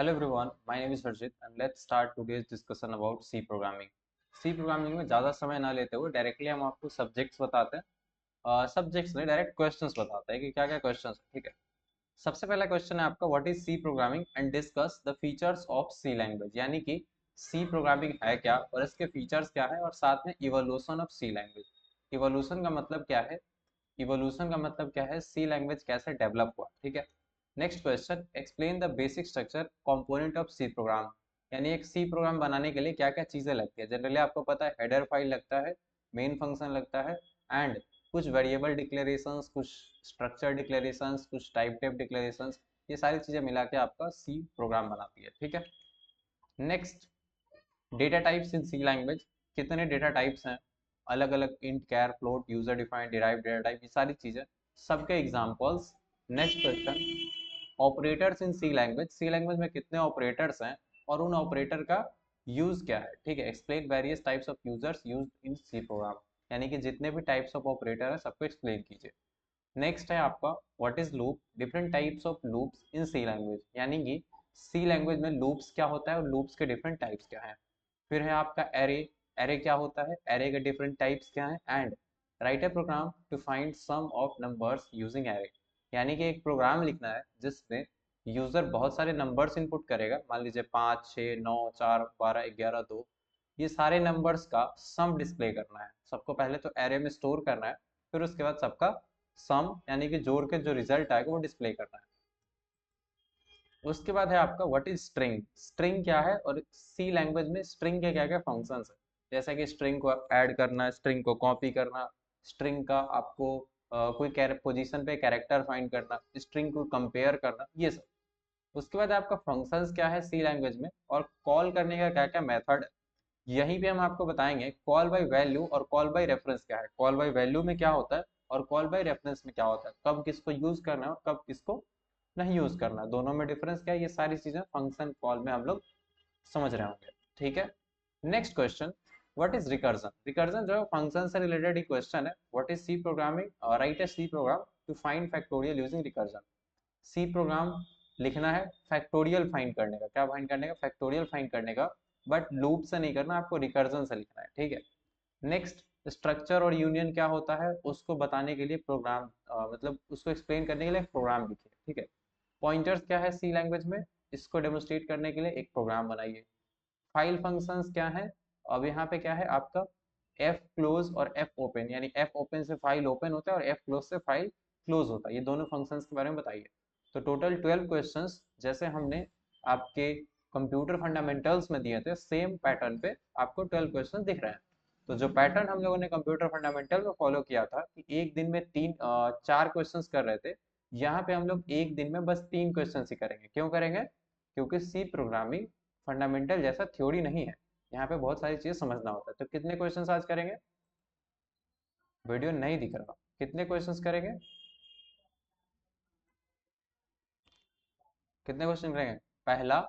Hello everyone, my name is Harjit and let's start today's discussion about C programming. C programming में ज़्यादा समय ना लेते हुए डायरेक्टली हम आपको सब्जेक्ट्स बताते हैं। सब्जेक्ट्स नहीं, डायरेक्ट क्वेश्चंस बताते हैं कि क्या क्या क्वेश्चंस है। ठीक है, सबसे पहला क्वेश्चन है आपका what is C programming and discuss the features of C language, यानी कि सी प्रोग्रामिंग है क्या और इसके फीचर्स क्या है और साथ में evolution of C language. Evolution का मतलब क्या है? इवोल्यूशन का मतलब क्या है? सी लैंग्वेज कैसे डेवलप हुआ। ठीक है, next question, explain the basic structure component of C program, यानी एक सी प्रोग्राम बनाने के लिए क्या क्या चीजें लगती है। जनरली आपको पता है हेडर फाइल लगता है, मेन फंक्शन लगता है एंड कुछ वेरिएबल डिक्लेरेशंस, कुछ स्ट्रक्चर डिक्लेरेशंस, कुछ टाइप टेप डिक्लेरेशंस, ये सारी चीजें मिला के आपका सी प्रोग्राम बनाती है। ठीक है, next, data types in C language, कितने डेटा टाइप्स हैं, अलग अलग int, char, float, user defined, derived data type, ये सारी चीजें, सबके examples. Next question, operators in C language, C language में कितने ऑपरेटर्स हैं और उन ऑपरेटर का यूज क्या है। ठीक है, explain various types of users used in C program, यानी कि जितने भी टाइप्स ऑफ ऑपरेटर है सबको एक्सप्लेन कीजिए। नेक्स्ट है आपका what is loop, different types of loops in C language, यानी कि सी लैंग्वेज में लूप्स क्या होता है और लूप्स के डिफरेंट टाइप्स क्या हैं। फिर है आपका एरे, एरे क्या होता है, एरे के डिफरेंट टाइप्स क्या हैं and write a program to find sum of numbers using array, यानी कि एक प्रोग्राम लिखना है जिसमें यूजर बहुत सारे नंबर्स इनपुट करेगा, मान लीजिए 5, 6, 9, 4, 12, 11, 2, ये सारे नंबर्स का सम डिस्प्ले करना है। सबको पहले तो एरे में स्टोर करना है, फिर उसके बाद सबका सम यानी कि जोड़ के जो रिजल्ट आएगा वो डिस्प्ले करना है। उसके बाद है आपका व्हाट इज स्ट्रिंग, स्ट्रिंग क्या है और सी लैंग्वेज में स्ट्रिंग के क्या क्या फंक्शंस है, जैसे कि स्ट्रिंग को ऐड करना, स्ट्रिंग को कॉपी करना, स्ट्रिंग का आपको कोई पोजीशन पे कैरेक्टर फाइंड करना, स्ट्रिंग को कंपेयर करना, ये सब। उसके बाद आपका फंक्शंस क्या है सी लैंग्वेज में और कॉल करने का क्या क्या मेथड है। यहीं पे हम आपको बताएंगे कॉल बाय वैल्यू और कॉल बाय रेफरेंस क्या है, कॉल बाय वैल्यू में क्या होता है और कॉल बाय रेफरेंस में क्या होता है, कब किसको यूज करना है और कब किसको नहीं यूज करना, दोनों में डिफरेंस क्या है, ये सारी चीजें फंक्शन कॉल में हम लोग समझ रहे होंगे। ठीक है, next question, what is recursion, recursion जो है फंक्शन से रिलेटेड ही क्वेश्चन है। What is C programming, write a C program to find factorial using recursion, C program लिखना है फैक्टोरियल फाइंड करने का, क्या फाइंड करने का, फैक्टोरियल फाइंड करने का, बट लूप से नहीं करना, आपको रिकर्जन से लिखना है। ठीक है, नेक्स्ट, स्ट्रक्चर और यूनियन क्या होता है उसको बताने के लिए प्रोग्राम, मतलब उसको एक्सप्लेन करने के लिए प्रोग्राम लिखिए। ठीक है, पॉइंटर्स क्या है सी लैंग्वेज में, इसको डेमोन्स्ट्रेट करने के लिए एक प्रोग्राम बनाइए। फाइल फंक्शंस क्या है, अब यहाँ पे क्या है आपका एफ क्लोज और एफ ओपन, यानी एफ ओपन से फाइल ओपन होता है और एफ क्लोज से फाइल क्लोज होता है, ये दोनों फंक्शंस के बारे में बताइए। तो टोटल 12 क्वेश्चंस जैसे हमने आपके कंप्यूटर फंडामेंटल्स में दिए थे, सेम पैटर्न पे आपको 12 क्वेश्चन दिख रहे हैं। तो जो पैटर्न हम लोगों ने कंप्यूटर फंडामेंटल में फॉलो किया था कि एक दिन में 4 क्वेश्चंस कर रहे थे, यहाँ पे हम लोग एक दिन में बस 3 क्वेश्चन ही करेंगे। क्यों करेंगे? क्योंकि सी प्रोग्रामिंग फंडामेंटल जैसा थ्योरी नहीं है, यहाँ पे बहुत सारी चीजें समझना होता है। तो कितने क्वेश्चंस आज करेंगे? वीडियो नहीं दिख रहा, कितने क्वेश्चंस करेंगे, कितने क्वेश्चन करेंगे? पहला,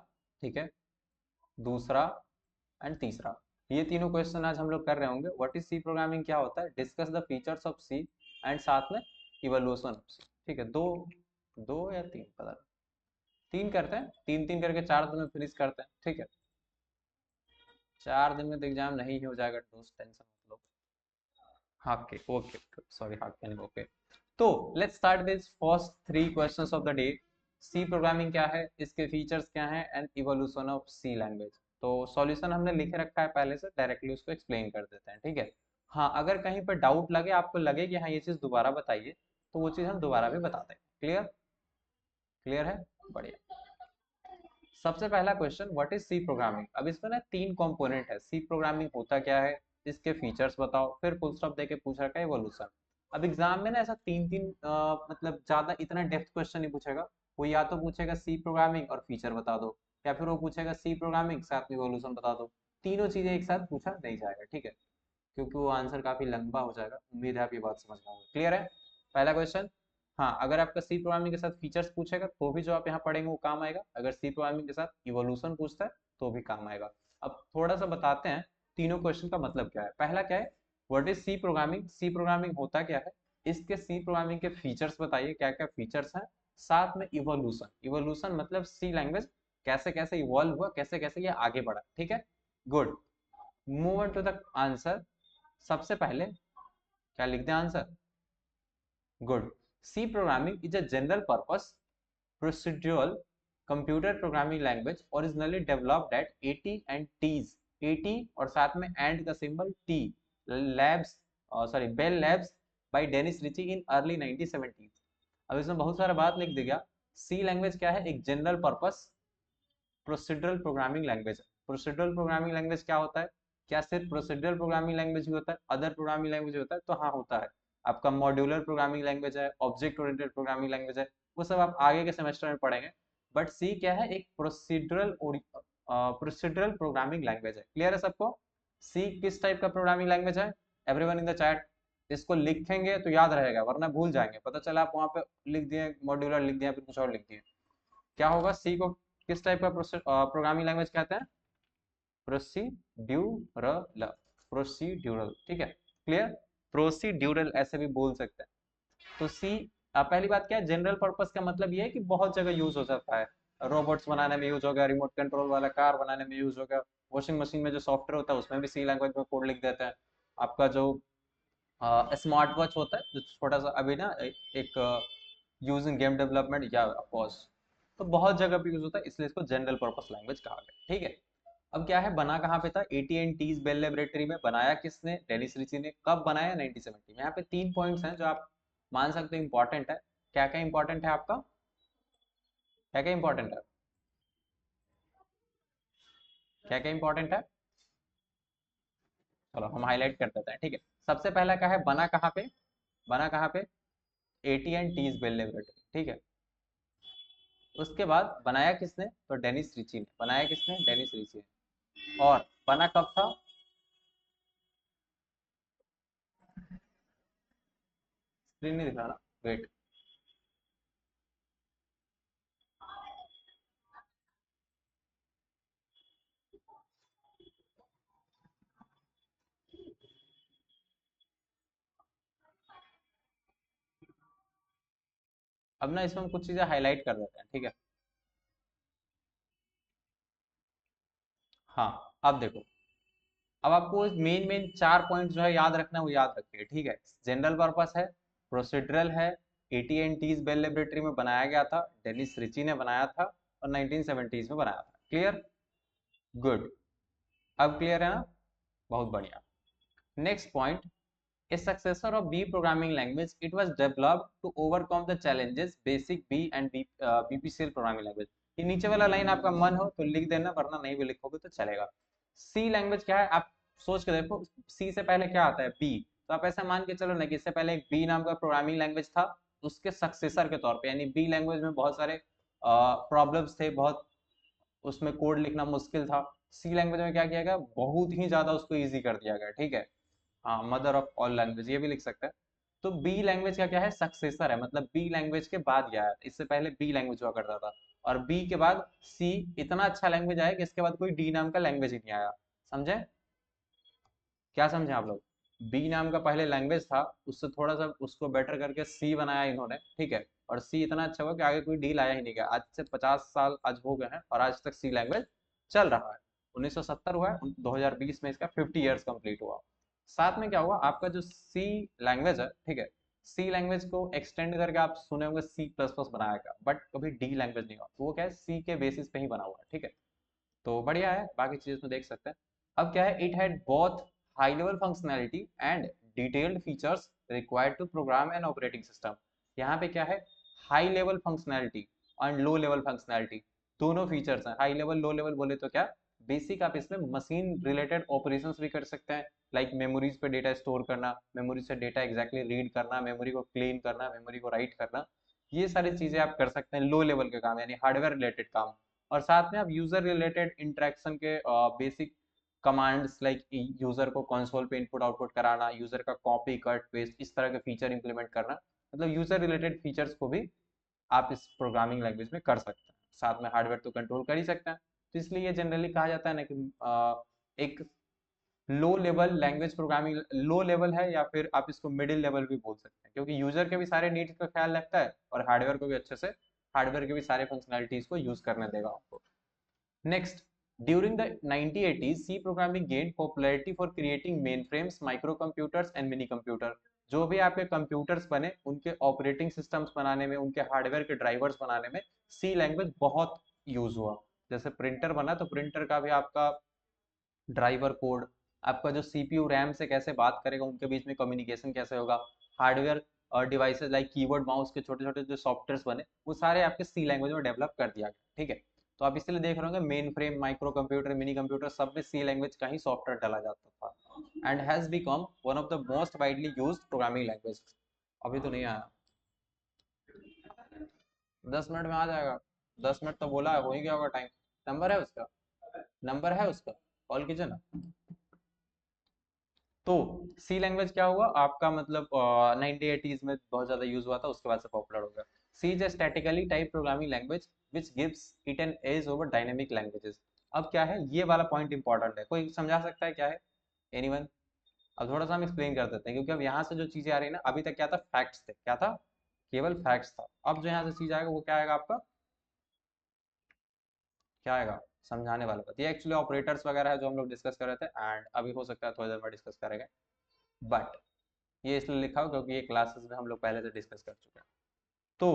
ठीक है, दूसरा एंड तीसरा, ये तीनों क्वेश्चन आज हम लोग कर रहे होंगे। व्हाट इज सी प्रोग्रामिंग क्या होता है, discuss the features of C and साथ में इवोल्यूशन ऑफ सी। ठीक है, दो, दो या तीन, पता नहीं, तीन करते हैं, तीन तीन करके 4 दिन में फिनिश करते हैं। ठीक है, 4 दिन में तो एग्जाम नहीं हो जाएगा दोस्त, टेंशन मत लो। हाँ के ओके, सॉरी हाँ के नहीं, ओके। तो let's start this first 3 questions of the day. C programming क्या है, इसके फीचर्स क्या हैं and evolution of C language. तो सॉल्यूशन हमने लिखे रखा है पहले से, डायरेक्टली उसको एक्सप्लेन कर देते हैं। ठीक है, हाँ अगर कहीं पर डाउट लगे, आपको लगे कि हाँ ये चीज दोबारा बताइए, तो वो चीज हम दोबारा भी बता देंगे। क्लियर? क्लियर है, बढ़िया। सबसे पहला question, what is C programming. अब इसमें ना 3 कंपोनेंट है, सी प्रोग्रामिंग होता क्या है, इसके फीचर्स बताओ, फिर फुल स्टॉप देके पूछ रखा है इवोल्यूशन। अब एग्जाम में ना ऐसा तीन तीन मतलब ज्यादा इतना डेप्थ क्वेश्चन नहीं पूछेगा। वो या तो पूछेगा सी प्रोग्रामिंग और फीचर बता दो, या फिर वो पूछेगा सी प्रोग्रामिंग साथ में इवोल्यूशन बता दो। तीनों चीजें एक साथ पूछा नहीं जाएगा। ठीक है, क्योंकि वो आंसर काफी लंबा हो जाएगा। उम्मीद है आप ये बात समझ पाओगे। क्लियर है पहला क्वेश्चन? हाँ, अगर आपका सी प्रोग्रामिंग के साथ फीचर्स पूछेगा तो भी जो आप यहाँ पढ़ेंगे वो काम आएगा, अगर सी प्रोग्रामिंग के साथ इवोल्यूशन पूछता है तो भी काम आएगा। अब थोड़ा सा बताते हैं तीनों क्वेश्चन का मतलब क्या है। पहला क्या है, what is C programming, C programming होता क्या है, इसके सी प्रोग्रामिंग के फीचर्स बताइए, क्या क्या फीचर्स हैं, साथ में इवोल्यूशन, इवोल्यूशन मतलब सी लैंग्वेज कैसे कैसे इवॉल्व हुआ, कैसे कैसे ये आगे बढ़ा, ठीक है। Good, move on to the answer. सबसे पहले क्या लिख दें answer? Good, C programming is a general purpose procedural computer programming language originally developed at AT and T's, AT और साथ में and का symbol T labs, Bell Labs by Dennis Ritchie in early 1970s। अब इसमें बहुत सारा बात लिख दिया। सी लैंग्वेज क्या है? एक जनरल पर्पस प्रोसीडरल प्रोग्रामिंग लैंग्वेज है। प्रोसीडरल प्रोग्रामिंग लैंग्वेज क्या होता है? क्या सिर्फ प्रोसीडरल प्रोग्रामिंग लैंग्वेज ही होता है? अदर प्रोग्रामिंग लैंग्वेज होता है? तो हाँ होता है। आपका मॉड्यूलर प्रोग्रामिंग लैंग्वेज है, ऑब्जेक्ट ओरिएंटेड प्रोग्रामिंग लैंग्वेज है, वो सब आप आगे के सेमेस्टर में पढ़ेंगे। बट सी क्या है? एक प्रोसीडरल प्रोग्रामिंग लैंग्वेज है। क्लियर है सबको? सी किस टाइप का प्रोग्रामिंग लैंग्वेज है? एवरीवन इन द चैट इसको लिखेंगे तो याद रहेगा, वरना भूल जाएंगे। पता चला आप वहां पे लिख दिए मॉड्यूलर लिख दिया, फिर कुछ और लिख दिए। क्या होगा? सी को किस टाइप का प्रोग्रामिंग लैंग्वेज कहते हैं? प्रोसीड्यूरल, प्रोसीड्यूरल, ठीक है। क्लियर? प्रोसीड्यूरल ऐसे भी बोल सकते हैं। तो सी, पहली बात क्या है? जनरल पर्पस का मतलब ये है कि बहुत जगह यूज हो सकता है। रोबोट्स बनाने में यूज होगा, रिमोट कंट्रोल वाला कार बनाने में यूज होगा, वॉशिंग मशीन में जो सॉफ्टवेयर होता है उसमें भी सी लैंग्वेज में कोड लिख देते हैं। आपका जो स्मार्ट वॉच होता है, जो छोटा सा अभी ना एक यूज इन गेम डेवलपमेंट या ऑफकोर्स, तो बहुत जगह पे यूज होता है, इसलिए इसको जनरल पर्पस लैंग्वेज कहा गया, ठीक है। अब क्या है, बना कहाँ पे था? AT&T's बेल लेबोरेटरी में। बनाया किसने? डेनिस रिची ने। कब बनाया? 1970 में। यहाँ पे 3 पॉइंट्स हैं जो आप मान सकते हो इंपॉर्टेंट है। क्या क्या इंपॉर्टेंट है आपका? क्या क्या इंपॉर्टेंट है? क्या क्या इंपॉर्टेंट है? चलो हम हाईलाइट कर देते हैं, ठीक है। सबसे पहला क्या है? बना कहाँ पे? बना कहाँ पे? AT&T's बेल लेबोरेटरी, ठीक है। उसके बाद बनाया किसने? तो डेनिस रिची ने। बनाया किसने? डेनिस रिची ने। और बना कब था? स्क्रीन नहीं दिख रहा ना, वेट। अब ना इसमें हम कुछ चीजें हाईलाइट कर देते हैं, ठीक है। हाँ, अब देखो, अब आपको मेन मेन 4 पॉइंट जो है याद रखना है, वो याद रखिए, ठीक है। जनरल पर्पस है, प्रोसीडरल है, AT&T's बेल लेबोरेटरी में बनाया गया था, डेनिस रिची ने बनाया था, और 1970s में बनाया था। क्लियर? गुड, अब क्लियर है ना? बहुत बढ़िया। Next point, a successor of B programming language, it was developed to overcome the challenges basic B and BPCL programming language। ये नीचे वाला लाइन आपका मन हो तो लिख देना, वरना नहीं भी लिखोगे तो चलेगा। सी लैंग्वेज क्या है? आप सोच के देखो, सी से पहले क्या आता है? बी। तो आप ऐसा मान के चलो ना कि इससे पहले एक बी नाम का प्रोग्रामिंग लैंग्वेज था, उसके सक्सेसर के तौर पे, यानी बी लैंग्वेज में बहुत सारे प्रॉब्लम्स थे, बहुत उसमें कोड लिखना मुश्किल था। सी लैंग्वेज में क्या किया गया? बहुत ही ज्यादा उसको ईजी कर दिया गया, ठीक है। हाँ, मदर ऑफ ऑल लैंग्वेज ये भी लिख सकते हैं। तो बी लैंग्वेज का क्या है? सक्सेसर है, मतलब बी लैंग्वेज के बाद गया है। इससे पहले बी लैंग्वेज हुआ करता था, और बी के बाद सी। इतना अच्छा लैंग्वेज आया कि इसके बाद कोई डी नाम का लैंग्वेज ही नहीं आया। समझे? क्या समझे आप लोग? बी नाम का पहले लैंग्वेज था, उससे थोड़ा सा उसको बेटर करके सी बनाया इन्होंने, ठीक है। और सी इतना अच्छा हुआ कि आगे कोई डी लाया ही नहीं गया। आज से 50 साल आज हो गए हैं, और आज तक सी लैंग्वेज चल रहा है। 1970 हुआ है, 2020 में इसका 50 ईयर्स कंप्लीट हुआ। साथ में क्या हुआ, आपका जो सी लैंग्वेज है, ठीक है, सी लैंग्वेज को एक्सटेंड करके आप सुने होंगे C++ बनाया गया, बट कभी डी लैंग्वेज नहीं हुआ। तो वो क्या है? सी के बेसिस पे ही बना हुआ है, ठीक है। तो बढ़िया है, बाकी चीजें तो देख सकते हैं। अब क्या है? It had both high level functionality and detailed features required to program an operating system. यहाँ पे क्या है? High level functionality and low level functionality, दोनों फीचर्स हैं। हाई लेवल लो लेवल बोले तो क्या? बेसिक आप इसमें मशीन रिलेटेड ऑपरेशंस भी कर सकते हैं, लाइक मेमोरीज पे डेटा स्टोर करना, मेमोरी से डेटा एग्जैक्टली रीड करना, मेमोरी को क्लीन करना, मेमोरी को राइट करना। ये सारी चीजें आप कर सकते हैं, लो लेवल के काम, यानी हार्डवेयर रिलेटेड काम। और साथ में आप यूजर रिलेटेड इंटरेक्शन के बेसिक कमांड्स, लाइक यूजर को कंसोल पे इनपुट आउटपुट कराना, यूजर का कॉपी कट पेस्ट, इस तरह के फीचर इंप्लीमेंट करना, मतलब यूजर रिलेटेड फीचर्स को भी आप इस प्रोग्रामिंग लैंग्वेज में कर सकते हैं। साथ में हार्डवेयर तो कंट्रोल कर ही सकते हैं। तो इसलिए ये जनरली कहा जाता है ना कि एक low level language programming, low level है, या फिर आप इसको मिडिल लेवल भी बोल सकते हैं, क्योंकि यूजर के भी सारे नीड्स का ख्याल रखता है, और हार्डवेयर को भी अच्छे से, हार्डवेयर के भी सारे फंक्शनैलिटीज को यूज करने देगा आपको। Next, during the 1980s C programming gain popularity for creating mainframes, microcomputers and minicomputer. जो भी आपके कंप्यूटर्स बने उनके ऑपरेटिंग सिस्टम्स बनाने में, उनके हार्डवेयर के ड्राइवर्स बनाने में सी लैंग्वेज बहुत यूज हुआ। जैसे प्रिंटर बना तो प्रिंटर का भी आपका ड्राइवर कोड, आपका जो सीपीयू रैम से कैसे बात करेगा, उनके बीच में कम्युनिकेशन कैसे होगा, hardware devices like keyboard mouse के छोटे छोटे जो सॉफ्टवेयर्स बने वो सारे आपके सी लैंग्वेज में डेवलप कर दिया गया। ठीक है, तो आप इसलिए देख रहे होंगे main frame, micro computer, mini computer सब में सी लैंग्वेज का ही सॉफ्टवेयर डाला जाता था and has become one of the most widely used programming language. अभी तो नहीं आया, 10 मिनट में आ जाएगा। 10 मिनट तो बोला है, हो ही गया होगा टाइम। नंबर है उसका, नंबर है उसका, कॉल कीजिए ना। तो सी लैंग्वेज क्या हुआ आपका, मतलब 1980s में बहुत ज्यादा यूज हुआ था, उसके बाद से पॉपुलर हो गया। C is statically type programming language which gives it an edge over dynamic languages. अब क्या है, ये वाला पॉइंट इंपॉर्टेंट है, कोई समझा सकता है क्या है? एनीवन? अब थोड़ा सा हम एक्सप्लेन कर देते हैं, क्योंकि अब यहाँ से जो चीजें आ रही है ना, अभी तक क्या था, फैक्ट्स थे, क्या था, केवल फैक्ट्स था। अब जो यहाँ से चीज आएगा वो क्या आएगा आपका, क्या आएगा, समझाने वाला बात। ये एक्चुअली ऑपरेटर्स वगैरह है जो हम लोग डिस्कस कर रहे थे, एंड अभी हो सकता है थोड़ी देर में डिस्कस करेंगे, बट ये इसलिए लिखा हो क्योंकि ये क्लासेस में हम लोग पहले से डिस्कस कर चुके हैं। तो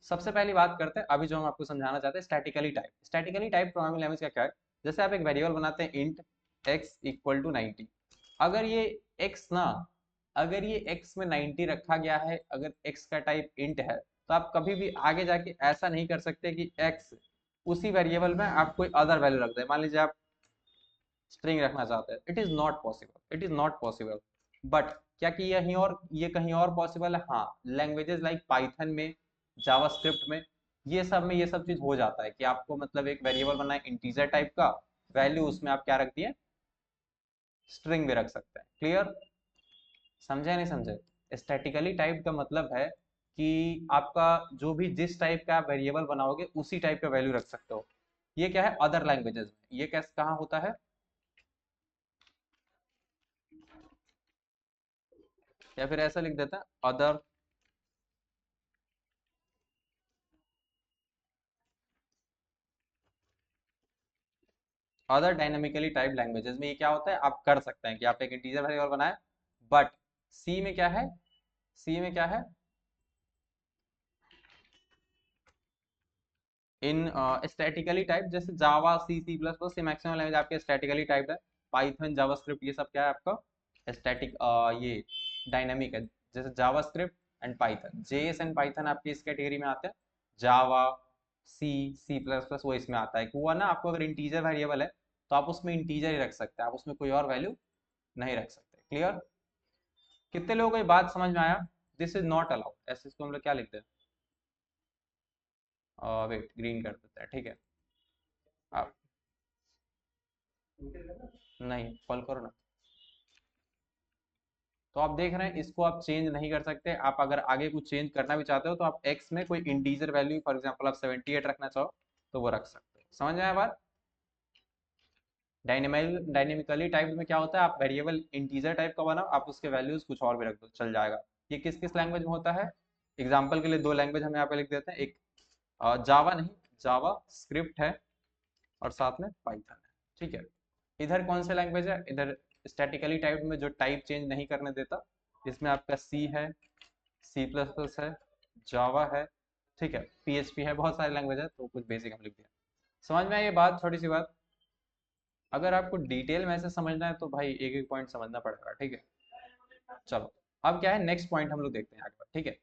सबसे पहली बात करते हैं अभी जो हम आपको समझाना चाहते हैं, statically type. Statically type programming language का क्या है, जैसे आप एक वेरिएबल बनाते हैं इंट x इक्वल टू 90। अगर ये x ना, अगर ये x में 90 रखा गया है, अगर x का टाइप इंट है, तो आप कभी भी आगे जाके ऐसा नहीं कर सकते कि x उसी वेरिएबल में आप कोई अदर वैल्यू रख दे। मान लीजिए आप स्ट्रिंग रखना चाहते हैं, it is not possible, it is not possible. But क्या कि यहीं और ये कहीं और पॉसिबल है, हाँ, लैंग्वेजेस लाइक पाइथन में, जावास्क्रिप्ट में, ये सब में ये सब चीज हो जाता है कि आपको मतलब एक वेरिएबल बनना है इंटीजर टाइप का, वैल्यू उसमें आप क्या रख दिए, स्ट्रिंग भी रख सकते हैं। क्लियर? समझे नहीं समझे? स्टैटिकली टाइप का मतलब है कि आपका जो भी जिस टाइप का वेरिएबल बनाओगे उसी टाइप का वैल्यू रख सकते हो। ये क्या है, अदर लैंग्वेजेस में, ये कैसे कहाँ होता है, या फिर ऐसा लिख देता है other, other dynamically type languages में ये क्या होता है, आप कर सकते हैं कि आप एक इंटीजर वेरिएबल बनाए, बट सी में क्या है, सी में क्या है, इन स्टैटिकली टाइप, जैसे जावा, सी प्लस प्लस, ये मैक्सिमम लैंग्वेज आपके स्टैटिकली टाइप है। पाइथन, जावास्क्रिप्ट, ये सब क्या है आपका स्टैटिक, ये डायनामिक है। जैसे JavaScript and Python, JS and Python आपकी इस कैटेगरी में आते हैं। जावा, सी प्लस प्लस वो इसमें आता है कि हुआ ना, आपको अगर इंटीजर वेरिएबल है तो आप उसमें इंटीजर ही रख सकते हैं, आप उसमें कोई और वैल्यू नहीं रख सकते। क्लियर? कितने लोगों को ये बात समझ में आया? दिस इज नॉट अलाउड, ऐसे इसको हम लोग क्या लिखते हैं, वेट, ग्रीन कर देते हैं, ठीक है। आप नहीं, कॉल करो ना। तो आप देख रहे हैं इसको आप चेंज नहीं कर सकते। आप अगर आगे कुछ चेंज करना भी चाहते हो तो आप एक्स में कोई इंटीजर वैल्यू, फॉर एग्जांपल आप 78 रखना चाहो तो वो रख सकते हो। समझ में आया बात? डायनेमिकली टाइप में क्या होता है, आप वेरिएबल इंटीजर टाइप का बनाओ, आप उसके वैल्यूज कुछ और भी रख दो, चल जाएगा। ये किस किस लैंग्वेज में होता है? एग्जाम्पल के लिए दो लैंग्वेज हम यहाँ पे लिख देते हैं, एक जावा नहीं, जावा स्क्रिप्ट है, और साथ में पाइथन है। ठीक है, इधर कौन सा लैंग्वेज है, इधर स्टैटिकली टाइप में जो टाइप चेंज नहीं करने देता, इसमें आपका सी है, सी प्लस प्लस है, जावा है, ठीक है, पीएचपी है, बहुत सारे लैंग्वेज है, तो कुछ बेसिक हम लिख दिया। समझ में आई ये बात, छोटी सी बात? अगर आपको डिटेल में ऐसे समझना है तो भाई एक एक पॉइंट समझना पड़ेगा, ठीक है। चलो, अब क्या है, नेक्स्ट पॉइंट हम लोग देखते हैं आगे बढ़, ठीक है।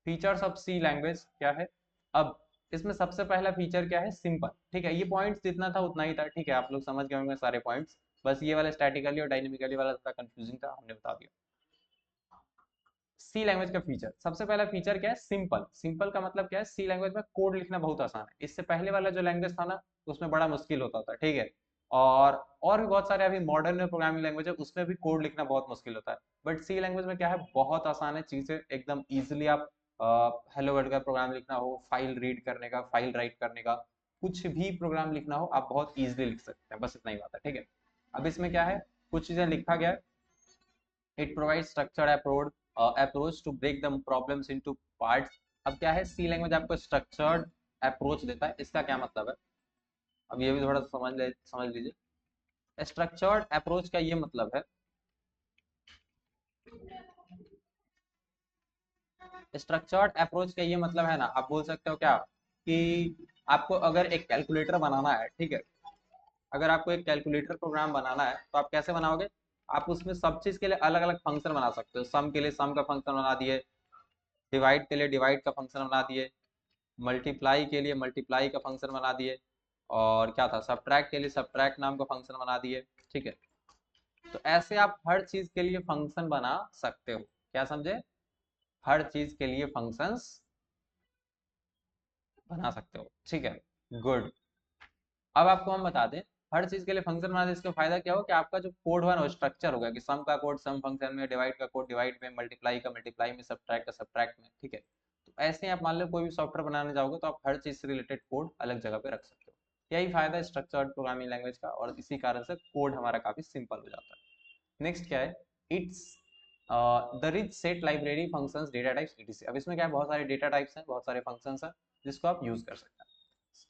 फीचर्स ऑफ सी लैंग्वेज क्या है? अब इसमें सबसे पहला फीचर क्या है, सिंपल। ठीक है, ये पॉइंट्स जितना था उतना ही था, ठीक है, आप लोग समझ गए होंगे सारे पॉइंट्स। बस ये वाला स्टैटिकली और डायनेमिकली वाला थोड़ा कंफ्यूजिंग था, हमने बता दिया। सी लैंग्वेज का फीचर, सबसे पहला फीचर क्या है, सिंपल। सिंपल का मतलब क्या है, सी लैंग्वेज में कोड लिखना बहुत आसान है। इससे पहले वाला जो लैंग्वेज था ना, उसमें बड़ा मुश्किल होता था, ठीक है। और भी बहुत सारे अभी मॉडर्न प्रोग्रामिंग लैंग्वेज है, उसमें भी कोड लिखना बहुत मुश्किल होता है। बट सी लैंग्वेज में क्या है, बहुत आसान है चीजें, एकदम इजिली आप हेलो वर्ल्ड का प्रोग्राम लिखना हो, फाइल रीड करने का, फाइल राइट करने का, कुछ भी प्रोग्राम लिखना हो आप बहुत इजिली लिख सकते हैं, बस इतना ही बात है, ठीक है। अब इसमें क्या है, कुछ चीजें लिखा गया है। It provide structured approach to break the problems into parts. अब क्या है, सी लैंग्वेज आपको स्ट्रक्चर्ड अप्रोच देता है, इसका क्या मतलब है, अब ये भी थोड़ा सा समझ लीजिए। स्ट्रक्चर्ड अप्रोच का ये मतलब है, स्ट्रक्चर्ड अप्रोच का ये मतलब है ना, आप बोल सकते हो क्या कि आपको अगर एक कैलकुलेटर बनाना है, ठीक है, अगर आपको एक कैलकुलेटर प्रोग्राम बनाना है तो आप कैसे बनाओगे? आप उसमें सब चीज के लिए अलग अलग फंक्शन बना सकते हो। सम के लिए सम का फंक्शन बना दिए, डिवाइड के लिए डिवाइड का फंक्शन बना दिए, मल्टीप्लाई के लिए मल्टीप्लाई का फंक्शन बना दिए, और क्या था, सब्ट्रैक्ट के लिए सब्ट्रैक्ट नाम का फंक्शन बना दिए। ठीक है, तो ऐसे आप हर चीज के लिए फंक्शन बना सकते हो। क्या समझे? हर चीज के लिए फंक्शंस बना सकते हो। ठीक है, गुड। अब आपको हम बता दें, हर चीज के लिए फंक्शन बनाने से इसका फायदा क्या हो कि आपका जो कोड हुआ ना वो स्ट्रक्चर होगा, कि सम का कोड सम फंक्शन में, डिवाइड का कोड डिवाइड में, मल्टीप्लाई का मल्टीप्लाई में, सब्ट्रैक्ट का सब्ट्रैक्ट में। ठीक है, तो ऐसे ही आप मान लो कोई भी सॉफ्टवेयर बनाने जाओगे तो आप हर चीज से रिलेटेड कोड अलग जगह पे रख सकते हो। यही फायदा है स्ट्रक्चर्ड प्रोग्रामिंग लैंग्वेज का, और इसी कारण से कोड हमारा काफी सिंपल हो जाता है। नेक्स्ट क्या है? It's the rich set library functions data types etc। अब इसमें क्या है, बहुत सारे डेटा टाइप्स हैं, बहुत सारे फंक्शंस हैं जिसको आप यूज कर सकते हैं।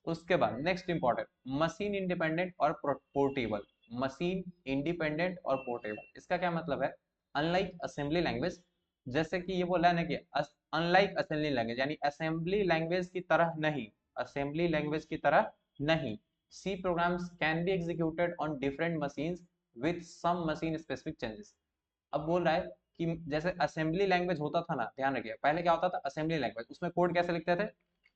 उसके बाद नेक्स्ट इंपॉर्टेंट, मशीन इंडिपेंडेंट और पोर्टेबल। मशीन इंडिपेंडेंट और पोर्टेबल, इसका क्या मतलब है? अनलाइक असेंबली लैंग्वेज, जैसे कि ये बोला है ना कि अनलाइक असेंबली लैंग्वेज, यानी असेंबली लैंग्वेज की तरह नहीं, असेंबली लैंग्वेज की तरह नहीं, C programs can be executed on different machines with some machine specific changes. अब बोल रहा है कि जैसे असेंबली लैंग्वेज होता था ना, ध्यान रखिए, पहले क्या होता था असेंबली लैंग्वेज, उसमें कोड कैसे लिखते थे?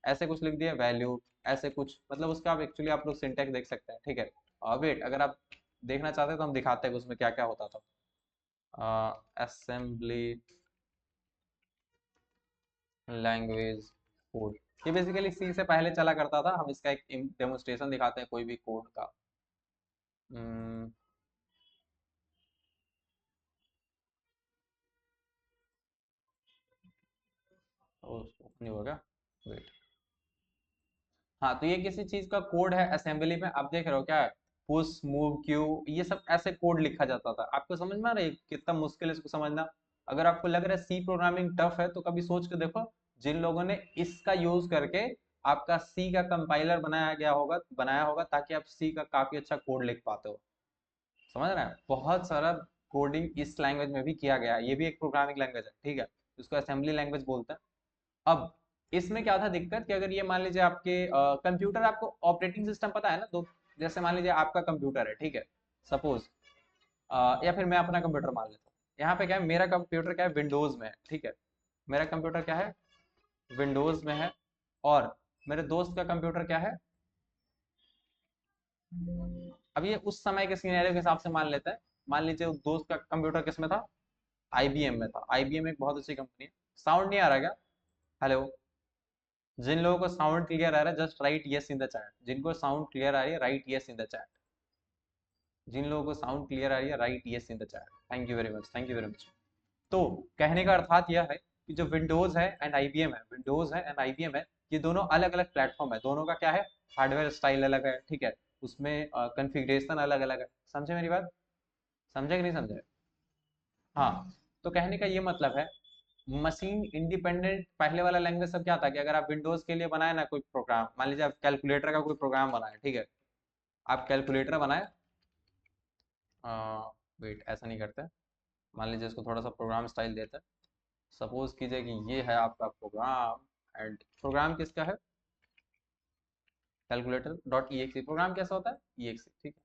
ऐसे कुछ लिख दिया, वैल्यू ऐसे कुछ, मतलब उसका आप एक्चुअली आप लोग सिंटैक्स देख सकते हैं। ठीक है, और वेट, अगर आप देखना चाहते हैं तो हम दिखाते हैं कि उसमें क्या क्या होता था। असेंबली लैंग्वेज कोड, ये बेसिकली सी से पहले चला करता था। हम इसका एक डेमोन्स्ट्रेशन दिखाते हैं कोई भी कोड का। हम्म, नहीं होगा, वेट। हाँ, तो ये किसी चीज का कोड है असेंबली में, आप देख रहे हो क्या है, पुश मूव क्यू, ये सब ऐसे कोड लिखा जाता था। आपको समझ में आ रहा है कितना मुश्किल है इसको समझना? अगर आपको लग रहा है सी प्रोग्रामिंग टफ है तो कभी सोच के देखो, जिन लोगों ने इसका यूज करके आपका सी का कंपाइलर बनाया होगा ताकि आप सी का काफी अच्छा कोड लिख पाते हो। समझ रहे हैं? बहुत सारा कोडिंग इस लैंग्वेज में भी किया गया है, ये भी एक प्रोग्रामिंग लैंग्वेज है। ठीक है, इसको असेंबली लैंग्वेज बोलते हैं। अब इसमें क्या था दिक्कत, कि अगर ये मान लीजिए आपके कंप्यूटर, आपको ऑपरेटिंग सिस्टम पता है ना, तो जैसे मान लीजिए आपका कंप्यूटर है, ठीक है, सपोज, या फिर मैं अपना कंप्यूटर मान लेता हूँ। यहाँ पे क्या है, मेरा कंप्यूटर क्या है, विंडोज में है। ठीक है, मेरा कंप्यूटर क्या है, विंडोज में है, और मेरे दोस्त का कंप्यूटर क्या है। अब ये उस समय के सिनेरियो के हिसाब से मान लेते हैं। मान लीजिए उस दोस्त का कंप्यूटर किस में था, आईबीएम में था। आईबीएम एक बहुत अच्छी कंपनी है। साउंड नहीं आ रहा क्या? हेलो? जिन लोगों को साउंड क्लियर आ रहा है just write yes in the chat, जिनको साउंड क्लियर आ रही है write yes in the chat, जिन लोगों को साउंड क्लियर आ रही है write yes in the chat. Thank you very much, thank you very much. तो कहने का अर्थात यह है कि जो विंडोज है एंड आईबीएम है, विंडोज है एंड आईबीएम है, ये दोनों अलग अलग प्लेटफॉर्म है। दोनों का क्या है, हार्डवेयर स्टाइल अलग है। ठीक है, उसमें कन्फिग्रेशन अलग अलग है। समझे मेरी बात? समझे कि नहीं समझे? हाँ, तो कहने का ये मतलब है, मशीन इंडिपेंडेंट पहले वाला लैंग्वेज सब क्या था, कि अगर आप विंडोज के लिए बनाए ना कोई प्रोग्राम, मान लीजिए आप कैलकुलेटर का कोई प्रोग्राम बनाए, ठीक है, आप कैलकुलेटर बनाए, वेट ऐसा नहीं करते, मान लीजिए इसको थोड़ा सा प्रोग्राम स्टाइल देते हैं। सपोज कीजिए कि ये है आपका प्रोग्राम, एंड प्रोग्राम किसका है, calculator dot E X. Program कैसा होता है, ई एक्स, ठीक है,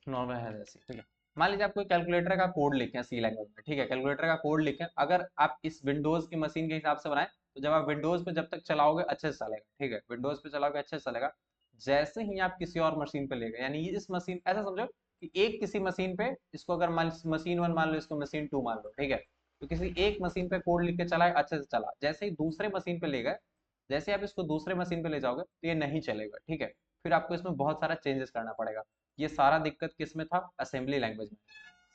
नॉर्मल है जैसे। ठीक है, मान लीजिए आप कोई कैलकुलेटर का कोड लिखें सी लैंग्वेज में, ठीक है, कैलकुलेटर का कोड लिखें, अगर आप इस विंडोज की मशीन के हिसाब से बनाए, तो जब आप विंडोज पे जब तक चलाओगे अच्छे से चलेगा। ठीक है, विंडोज पे चलाओगे अच्छे से चलेगा। जैसे ही आप किसी और मशीन पे ले गए, यानी इस मशीन, ऐसा समझो कि एक किसी मशीन पे, इसको अगर मशीन वन मान लो, इसको मशीन टू मान लो, ठीक है, तो किसी एक मशीन पे कोड लिख के चलाए, अच्छे से चला, जैसे ही दूसरे मशीन पे ले गए, जैसे आप इसको दूसरे मशीन पे ले जाओगे तो ये नहीं चलेगा। ठीक है, फिर आपको इसमें बहुत सारा चेंजेस करना पड़ेगा। ये सारा दिक्कत किस में था, असेंबली लैंग्वेज में।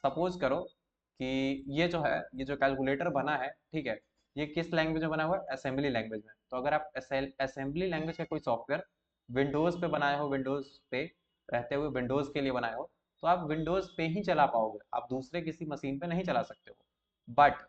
सपोज करो कि ये जो है, ये जो कैलकुलेटर बना है, ठीक है, ये किस लैंग्वेज में बना हुआ है, असेंबली लैंग्वेज में। तो अगर आप असेंबली लैंग्वेज का कोई सॉफ्टवेयर विंडोज पे बनाए हो, विंडोज पे रहते हुए विंडोज के लिए बनाए हो, तो आप विंडोज पे ही चला पाओगे, आप दूसरे किसी मशीन पे नहीं चला सकते हो। बट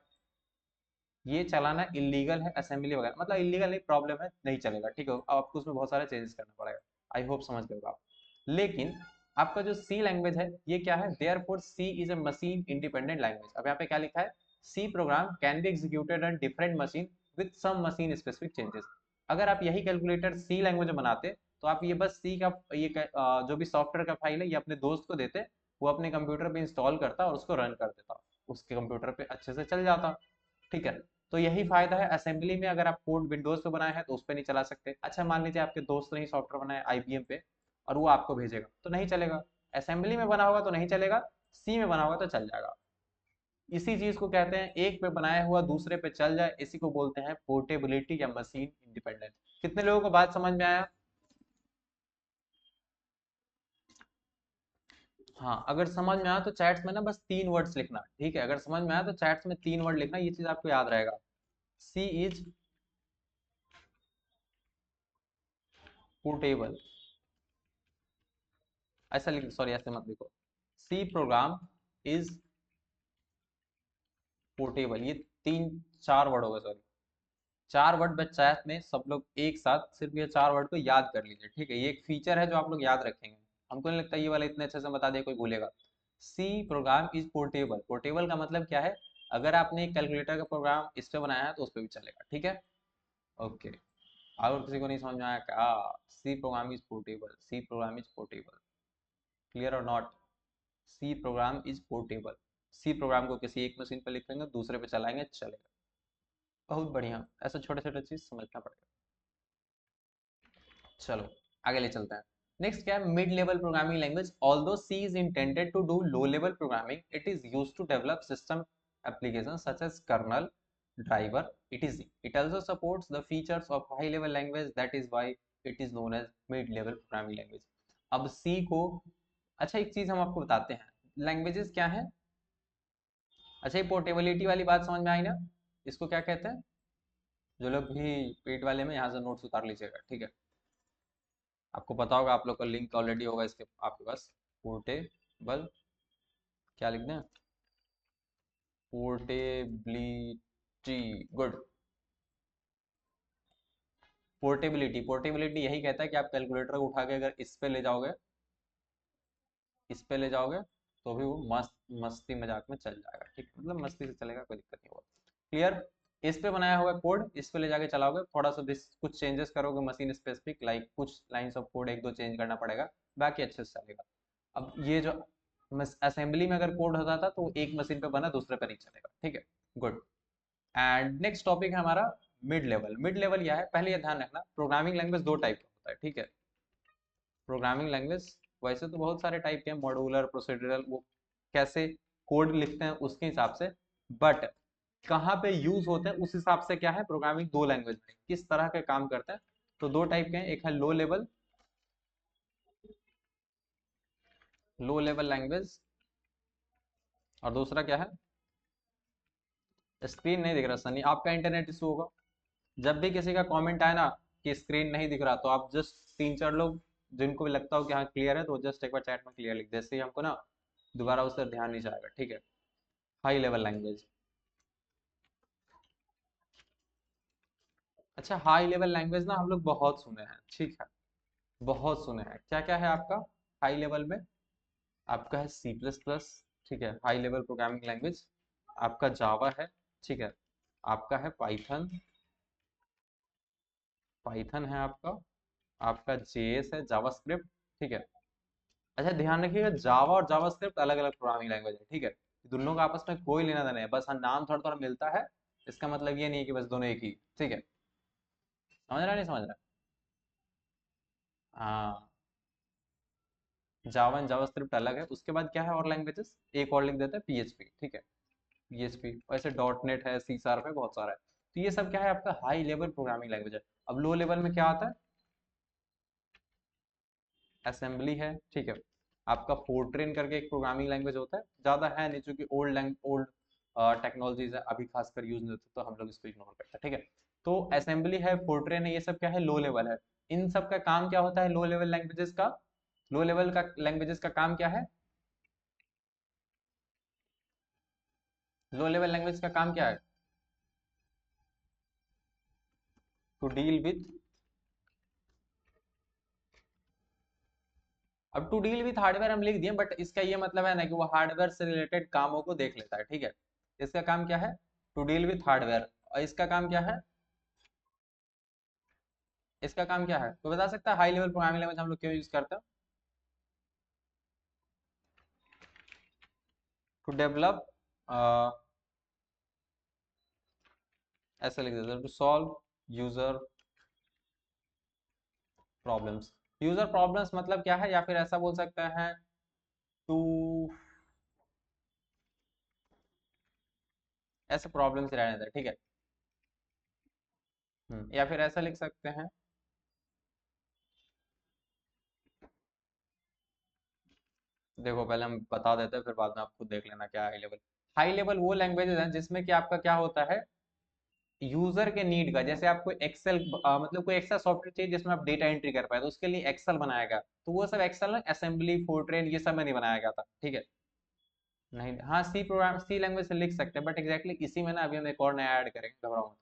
ये चलाना इलीगल है, असेंबली वगैरह मतलब इलीगल नहीं, प्रॉब्लम है, नहीं चलेगा, ठीक है। अब आपको उसमें बहुत सारे चेंजेस करना पड़ेगा। आई होप समझ गए हो आप। लेकिन आपका जो सी लैंग्वेज है ये क्या है, therefore C is a machine independent language. अब यहाँ पे क्या लिखा है, C program can be executed on different machine with some machine specific changes. अगर आप यही कैलकुलेटर सी लैंग्वेज में बनाते तो आप ये बस सी का जो भी सॉफ्टवेयर का फाइल है ये अपने दोस्त को देते, वो अपने कंप्यूटर पे इंस्टॉल करता और उसको रन कर देता, उसके कंप्यूटर पे अच्छे से चल जाता, ठीक है। तो यही फायदा है असेंबली में, अगर आप कोड विंडोज पे बनाए हैं तो उस पर नहीं चला सकते। अच्छा मान लीजिए आपके दोस्त ने ही सॉफ्टवेयर बनाया आईबीएम पे और वो आपको भेजेगा तो नहीं चलेगा, असेंबली में बना होगा तो नहीं चलेगा, सी में बना होगा तो चल जाएगा। इसी चीज को कहते हैं एक पे बनाया हुआ दूसरे पे चल जाए, इसी को बोलते हैं पोर्टेबिलिटी या मशीन इंडिपेंडेंट। कितने लोगों को बात समझ में आया? हाँ, अगर समझ में आया तो चैट्स में ना बस 3 वर्ड्स लिखना, ठीक है। अगर समझ में आया तो चैट्स में 3 वर्ड लिखना, ये चीज आपको याद रहेगा। सी इज पोर्टेबल, ऐसा लिख, सॉरी ऐसे मत लिखो, सी प्रोग्राम इज पोर्टेबल, ये 3 4 वर्ड हो गए, सॉरी 4 वर्ड बस चैट में सब लोग एक साथ सिर्फ ये 4 वर्ड को याद कर लीजिए, ठीक है। ये एक फीचर है जो आप लोग याद रखेंगे, हमको नहीं लगता ये वाला इतने अच्छे से बता दे कोई भूलेगा। C program is portable, portable का मतलब क्या है, अगर आपने एक कैलकुलेटर का प्रोग्राम इस पे बनाया है तो उस पर भी चलेगा, ठीक है। ओके, और किसी को नहीं समझ में आया क्या? C program is portable, C program is portable, clear और not? C program is portable, C program को किसी एक मशीन पर लिखेंगे दूसरे पे चलाएंगे चलेगा। बहुत बढ़िया, ऐसा छोटे छोटे चीज समझना पड़ेगा। चलो आगे ले चलते हैं। नेक्स्ट क्या है, mid level programming language. Although C is intended to do low level programming, it is used to develop system applications such as kernel, driver, etc. It also supports the features of high level language, that is why it is known as mid level programming language। अब C को, अच्छा एक चीज हम आपको बताते हैं, languages क्या है। अच्छा ये पोर्टेबिलिटी वाली बात समझ में आई ना, इसको क्या कहते हैं? जो लोग भी पेड वाले में यहाँ से नोट्स उतार लीजिएगा, ठीक है। आपको पता होगा, आप लोग का लिंक ऑलरेडी होगा इसके आपके पास। पोर्टेबल, क्या लिखना है, पोर्टेबिलिटी, गुड। पोर्टेबिलिटी, पोर्टेबिलिटी यही कहता है कि आप कैलकुलेटर को उठा के अगर इस पे ले जाओगे, इस पे ले जाओगे तो भी वो मस्त मस्ती मजाक में चल जाएगा, ठीक है, मतलब मस्ती से चलेगा, कोई दिक्कत नहीं होगा। क्लियर? इस पे बनाया हुआ कोड इस पे ले जाके चलाओगे, थोड़ा सा कुछ चेंजेस करोगे मशीन स्पेसिफिक, लाइक कुछ लाइंस ऑफ कोड एक दो चेंज करना पड़ेगा, बाकी अच्छे से चलेगा। अब ये जो असेंबली में अगर कोड होता था तो एक मशीन पे बना दूसरे पे नहीं चलेगा, ठीक है, गुड। एंड नेक्स्ट टॉपिक है हमारा मिड लेवल। मिड लेवल क्या है, पहले ये ध्यान रखना, प्रोग्रामिंग लैंग्वेज 2 टाइप का होता है, ठीक है। प्रोग्रामिंग लैंग्वेज वैसे तो बहुत सारे टाइप के हैं, मॉड्यूलर, प्रोसीड्यूरल, वो कैसे कोड लिखते हैं उसके हिसाब से, बट कहाँ पे यूज होते हैं उस हिसाब से क्या है, प्रोग्रामिंग 2 लैंग्वेज में किस तरह के काम करते हैं। तो 2 टाइप के हैं, एक है लो लेवल लैंग्वेज, और दूसरा क्या है, स्क्रीन नहीं दिख रहा सनी, आपका इंटरनेट इशू होगा। जब भी किसी का कमेंट आए ना कि स्क्रीन नहीं दिख रहा, तो आप जस्ट 3 4 लोग जिनको भी लगता हो कि हाँ क्लियर है, तो जस्ट एक बार चैट में क्लियर लिख दे, इससे ही हमको ना दोबारा उस पर ध्यान नहीं जाएगा, ठीक है। हाई लेवल लैंग्वेज, अच्छा हाई लेवल लैंग्वेज ना हम लोग बहुत सुने हैं, ठीक है, बहुत सुने हैं। क्या क्या है आपका हाई लेवल में? आपका है सी प्लस प्लस, ठीक है, हाई लेवल प्रोग्रामिंग लैंग्वेज। आपका जावा है, ठीक है। आपका है पाइथन, पाइथन है आपका। आपका जेएस है, जावास्क्रिप्ट, ठीक है। अच्छा ध्यान रखिएगा, जावा और जावास्क्रिप्ट अलग अलग प्रोग्रामिंग लैंग्वेज है, ठीक है, दोनों का आपस में कोई लेना देना है, बस हाँ नाम थोड़ा थोड़ा मिलता है, इसका मतलब ये नहीं है कि बस दोनों एक ही, ठीक है। समझ रहा नहीं समझ रहा? हाँ, जावा एंड जावास्क्रिप्ट अलग है, उसके बाद क्या है और लैंग्वेजेस, एक और लिख देते हैं पीएचपी, ठीक है। पीएचपी वैसे डॉट नेट है, सी शार्प है, बहुत सारा है। तो ये सब क्या है आपका हाई लेवल प्रोग्रामिंग लैंग्वेज है। अब लो लेवल में क्या आता है, असेंबली है, ठीक है। आपका फोर्ट्रेन करके एक प्रोग्रामिंग लैंग्वेज होता है, ज्यादा है नहीं चूंकि ओल्ड टेक्नोलॉजीज है, अभी खासकर यूज नहीं होती तो हम लोग इसको इग्नोर करते हैं, ठीक है। तो असेंबली है, फोर्ट्रेन है, ये सब क्या है, लो लेवल है। इन सब का काम क्या होता है, लो लेवल लैंग्वेजेस का, लो लेवल का लैंग्वेजेस का काम क्या है, लो लेवल लैंग्वेज का काम क्या है? टू डील विथ, अब टू डील विथ हार्डवेयर हम लिख दिए, बट इसका ये मतलब है ना कि वो हार्डवेयर से रिलेटेड कामों को देख लेता है, ठीक है। इसका काम क्या है, टू डील विथ हार्डवेयर, और इसका काम क्या है, इसका काम क्या है, तो बता सकता है हाई लेवल प्रोग्रामिंग लैंग्वेज हम लोग क्यों यूज करते हैं, टू डेवलप, ऐसा लिख देते हैं, to solve user problems. User problems मतलब क्या है, या फिर ऐसा बोल सकते हैं टू, ऐसे प्रॉब्लम्स रहने दें, ठीक है। या फिर ऐसा लिख सकते हैं, देखो पहले हम बता देते हैं फिर बाद में आप खुद देख लेना क्या हाई लेवल। हाई लेवल वो लैंग्वेजेस हैं जिसमें कि आपका क्या होता है, यूजर के नीड का, जैसे आपको एक्सेल मतलब कोई एक्सेल सॉफ्टवेयर चाहिए जिसमें आप डेटा एंट्री कर पाए, तो उसके लिए एक्सेल बनाया गया, तो वो सब एक्सेल ना असेंबली फोर्ट्रेन ये सब में नहीं बनाया गया था, ठीक है। नहीं, हाँ सी प्रोग्राम सी लैंग्वेज से लिख सकते हैं, बट एग्जैक्टली इसी में ना अभी हम एक और नया ऐड करेंगे, घबराओ मत।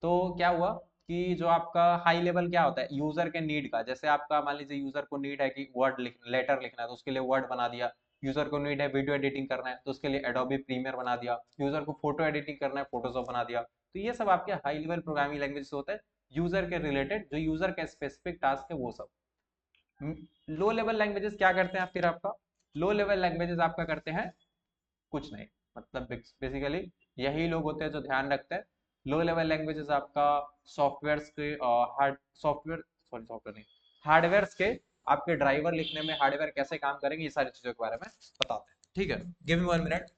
तो क्या हुआ कि जो आपका हाई लेवल क्या होता है, यूजर के नीड का, जैसे आपका मान लीजिए यूजर को नीड है कि वर्ड लेटर लिखना है तो उसके लिए वर्ड बना दिया, यूजर को नीड है वीडियो एडिटिंग करना है तो उसके लिए एडोबी प्रीमियर बना दिया, यूजर को फोटो एडिटिंग करना है फोटोशॉप बना दिया। तो ये सब आपके हाई लेवल प्रोग्रामिंग लैंग्वेज होता है, यूजर के रिलेटेड, जो यूजर का स्पेसिफिक टास्क है वो सब। लो लेवल लैंग्वेजेस क्या करते हैं फिर आपका, लो लेवल लैंग्वेजेस आपका करते हैं कुछ नहीं, मतलब बेसिकली यही लोग होते हैं जो ध्यान रखते हैं। लो लेवल लैंग्वेजेस आपका सॉफ्टवेयर के हार्ड सॉफ्टवेयर, सॉरी सॉफ्टवेयर नहीं, हार्डवेयर के आपके ड्राइवर लिखने में, हार्डवेयर कैसे काम करेंगे, ये सारी चीजों के बारे में बताते हैं, ठीक है। Give me 1 minute.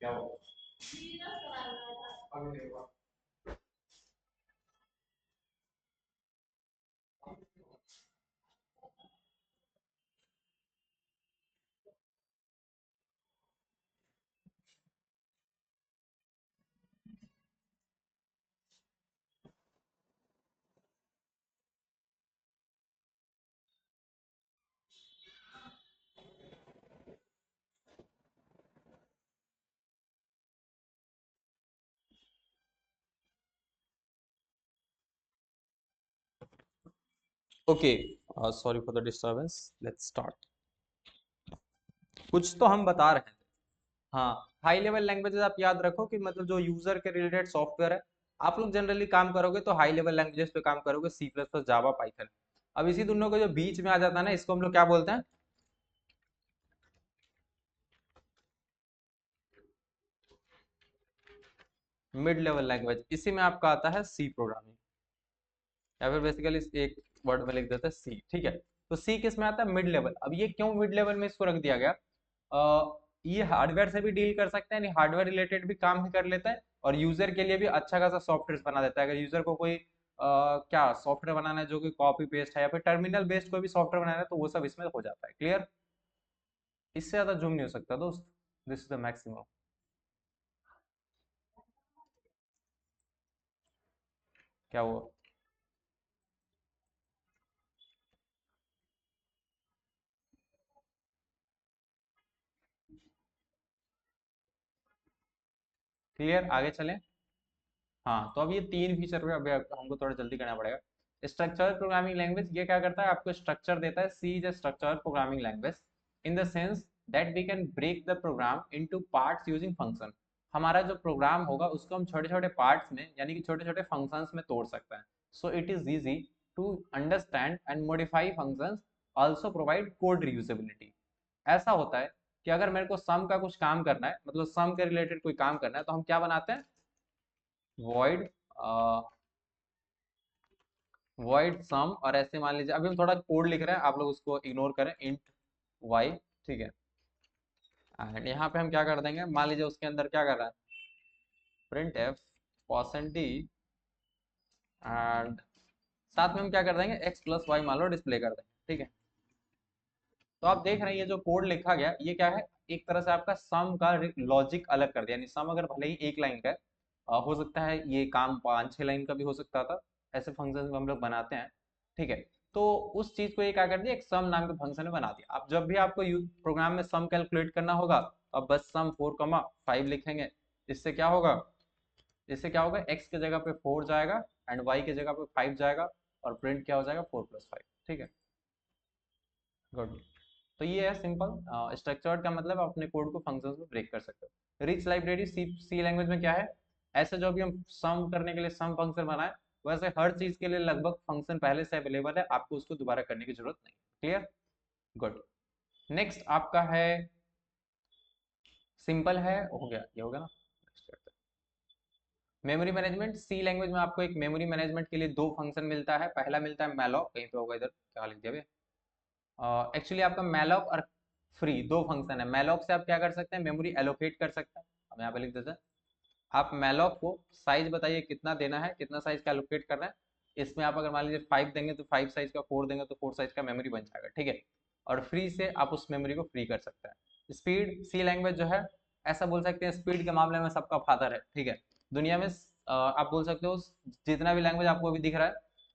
क्या हुआ? Okay, sorry for the disturbance, let's start. कुछ तो हम बता रहे हैं। हाँ, हाई लेवल लैंग्वेजेस आप याद रखो कि मतलब जो यूजर के रिलेटेड सॉफ्टवेयर है, आप लोग जनरली काम करोगे तो हाई लेवल लैंग्वेजेस पे काम करोगे, सी प्लस प्लस, जावा, पाइथन। अब इसी दोनों को जो बीच में आ जाता है ना, इसको हम लोग क्या बोलते हैं, मिड लेवल लैंग्वेज। इसी में आपका आता है सी प्रोग्रामिंग, या फिर बेसिकली एक वर्ड में लिख देते हैं सी, ठीक है। तो सी किस में आता है, मिड लेवल। अब ये क्यों मिड लेवल में इसको रख दिया गया, ये हार्डवेयर से भी डील कर सकते हैं, नहीं हार्डवेयर रिलेटेड भी काम भी कर लेता है, और यूजर के लिए भी अच्छा खासा सॉफ्टवेयर बना देता है। अगर यूजर को कोई क्या सॉफ्टवेयर बनाना है जो कि कॉपी पेस्ट है, या फिर टर्मिनल बेस्ड कोई भी सॉफ्टवेयर बनाना है, तो वो सब इसमें हो जाता है। क्लियर, इससे ज्यादा जूम नहीं हो सकता दोस्त, दिस इज द मैक्सिमम। क्या हुआ, क्लियर, आगे चलें। हाँ, तो अब ये तीन फीचर पे अभी हमको थोड़ा जल्दी करना पड़ेगा। स्ट्रक्चर प्रोग्रामिंग लैंग्वेज ये क्या करता है, आपको स्ट्रक्चर देता है। C is a structure programming language in the sense that we can break the program into parts using function. हमारा जो प्रोग्राम होगा उसको हम छोटे छोटे पार्ट्स में, यानी कि छोटे छोटे फंक्शंस में तोड़ सकते हैं। So it is easy to understand and modify functions, also provide code reusability. ऐसा होता है कि अगर मेरे को सम का कुछ काम करना है, मतलब सम के रिलेटेड कोई काम करना है, तो हम क्या बनाते हैं, वॉइड वॉइड सम, और ऐसे मान लीजिए अभी हम थोड़ा कोड लिख रहे हैं, आप लोग उसको इग्नोर करें, इंट वाई, ठीक है। एंड यहाँ पे हम क्या कर देंगे, मान लीजिए उसके अंदर क्या कर रहा है, प्रिंट एफ परसेंटी, एंड साथ में हम क्या कर देंगे, एक्स प्लस वाई मान लो डिस्प्ले कर देंगे, ठीक है। तो आप देख रहे हैं ये जो कोड लिखा गया ये क्या है, एक तरह से आपका सम का लॉजिक अलग कर दिया, यानी सम अगर भले ही एक लाइन का है, हो सकता है ये काम 5-6 लाइन का भी हो सकता था, ऐसे फंक्शन हम लोग बनाते हैं, ठीक है। तो उस चीज को ये क्या कर दिया, एक सम नाम के फंक्शन में बना दिया। आप जब भी आपको प्रोग्राम में सम कैलकुलेट करना होगा, तो आप बस सम 4,5 लिखेंगे। इससे क्या होगा, इससे क्या होगा, एक्स की जगह पे 4 जाएगा, एंड वाई की जगह पे 5 जाएगा और प्रिंट क्या हो जाएगा 4+5। ठीक है, गुड। तो ये है सिंपल स्ट्रक्चर्ड का मतलब आप अपने कोड को फंक्शंस में ब्रेक कर सकते हो। रिच लाइब्रेरी सी लैंग्वेज में क्या है, ऐसे जो भी हम सम करने के लिए सम फंक्शन बनाए, वैसे हर चीज के लिए लगभग फंक्शन पहले से अवेलेबल है, आपको उसको दोबारा करने की जरूरत नहीं। Clear, good. नेक्स्ट आपका है सिंपल है, हो गया ये, हो गया ना। मेमोरी मैनेजमेंट सी लैंग्वेज में आपको एक मेमोरी मैनेजमेंट के लिए दो फंक्शन मिलता है। पहला मिलता है मैलॉक, कहीं पे होगा इधर, क्या लिख दिया एक्चुअली आपका मैलॉक और फ्री दो फंक्शन है। मैलॉक से आप क्या कर सकते हैं, मेमोरी एलोकेट कर सकते हैं। हम यहाँ पे लिख देते हैं, आप मैलॉक को साइज बताइए कितना देना है, कितना साइज का एलोकेट करना है। इसमें आप अगर मान लीजिए 5 देंगे तो 5 साइज का, 4 देंगे तो 4 साइज का मेमोरी बन जाएगा। ठीक है, और फ्री से आप उस मेमोरी को फ्री कर सकते हैं। स्पीड सी लैंग्वेज जो है, ऐसा बोल सकते हैं स्पीड के मामले में सबका फादर है। ठीक है, दुनिया में आप बोल सकते हो जितना भी लैंग्वेज आपको अभी दिख रहा है,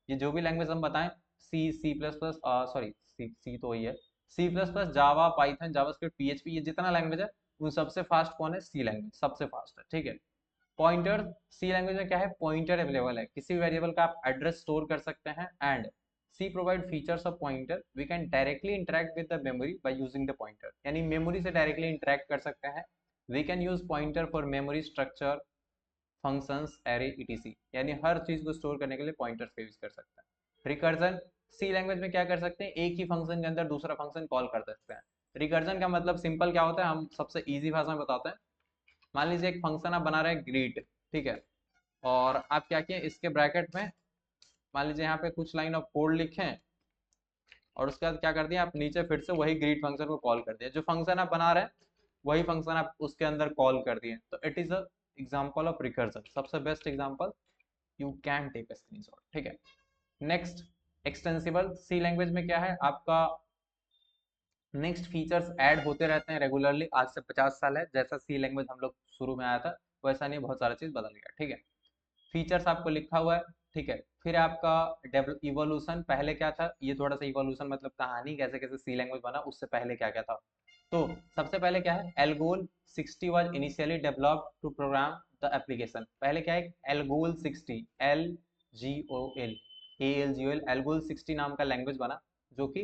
ये जो भी लैंग्वेज हम बताएं, C plus plus, sorry C तो वही है, C plus plus, Java, Python, JavaScript, PHP, ये जितना लैंग्वेज है उन सबसे फास्ट कौन है, सी लैंग्वेज सबसे फास्ट है। ठीक है, पॉइंटर सी लैंग्वेज में क्या है, पॉइंटर अवेलेबल है, किसी भी वेरिएबल का आप एड्रेस स्टोर कर सकते हैं। And C provide features of pointer, we can directly interact with the memory by using the pointer, यानी मेमोरी से डायरेक्टली इंटरेक्ट कर सकते हैं। We can use pointer for memory structure, functions, array, etc, यानी हर चीज को स्टोर करने के लिए पॉइंटर्स का यूज कर सकते हैं। रिकर्जन सी लैंग्वेज में क्या कर सकते हैं, एक ही फंक्शन के अंदर दूसरा फंक्शन कॉल कर सकते हैं। रिकर्जन का मतलब सिंपल क्या होता है, हम सबसे इजी भाषा में बताते हैं। मान लीजिए एक फंक्शन आप बना रहे हैं ग्रीट, ठीक है, और आप क्या किए, इसके ब्रैकेट में मान लीजिए यहाँ पे कुछ लाइन ऑफ कोड लिखें, और उसके बाद क्या कर दिया, आप नीचे फिर से वही ग्रीट फंक्शन को कॉल कर दिया। जो फंक्शन आप बना रहे हैं वही फंक्शन आप उसके अंदर कॉल कर दिए, तो it is a example of recursion, सबसे best example, you can take a screenshot. ठीक है, नेक्स्ट एक्सटेंसिबल सी लैंग्वेज में क्या है आपका, नेक्स्ट फीचर्स ऐड होते रहते हैं रेगुलरली। आज से 50 साल है, जैसा सी लैंग्वेज हम लोग शुरू में आया था वैसा नहीं, बहुत सारा चीज बदल गया। ठीक है, फीचर्स आपको लिखा हुआ है। ठीक है, फिर आपका डेवलप इवोल्यूशन, पहले क्या था, ये थोड़ा सा इवोल्यूशन मतलब कहानी कैसे कैसे सी लैंग्वेज बना, उससे पहले क्या क्या था। तो सबसे पहले क्या है, ALGOL 60 was initially developed to program the application. पहले क्या है, एल्गोल 60, एल्गोल एल्गोल 60 नाम का लैंग्वेज बना, जो कि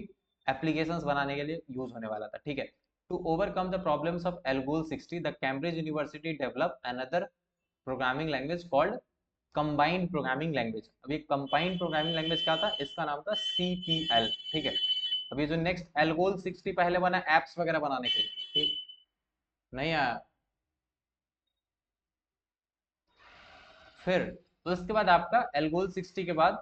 एप्लीकेशंस बनाने के लिए यूज होने वाला था। ठीक है, to overcome the problems of ALGOL 60, the Cambridge University develop another programming language called Combined Programming Language. अब ये कंबाइंड प्रोग्रामिंग लैंग्वेज क्या था, इसका नाम था CPL। ठीक है, अब ये जो नेक्स्ट एल्गोल 60 पहले बना एप्स वगैरह बनाने के लिए, ठीक नहीं आया। फिर तो इसके बाद आपका एल्गोल 60 के बाद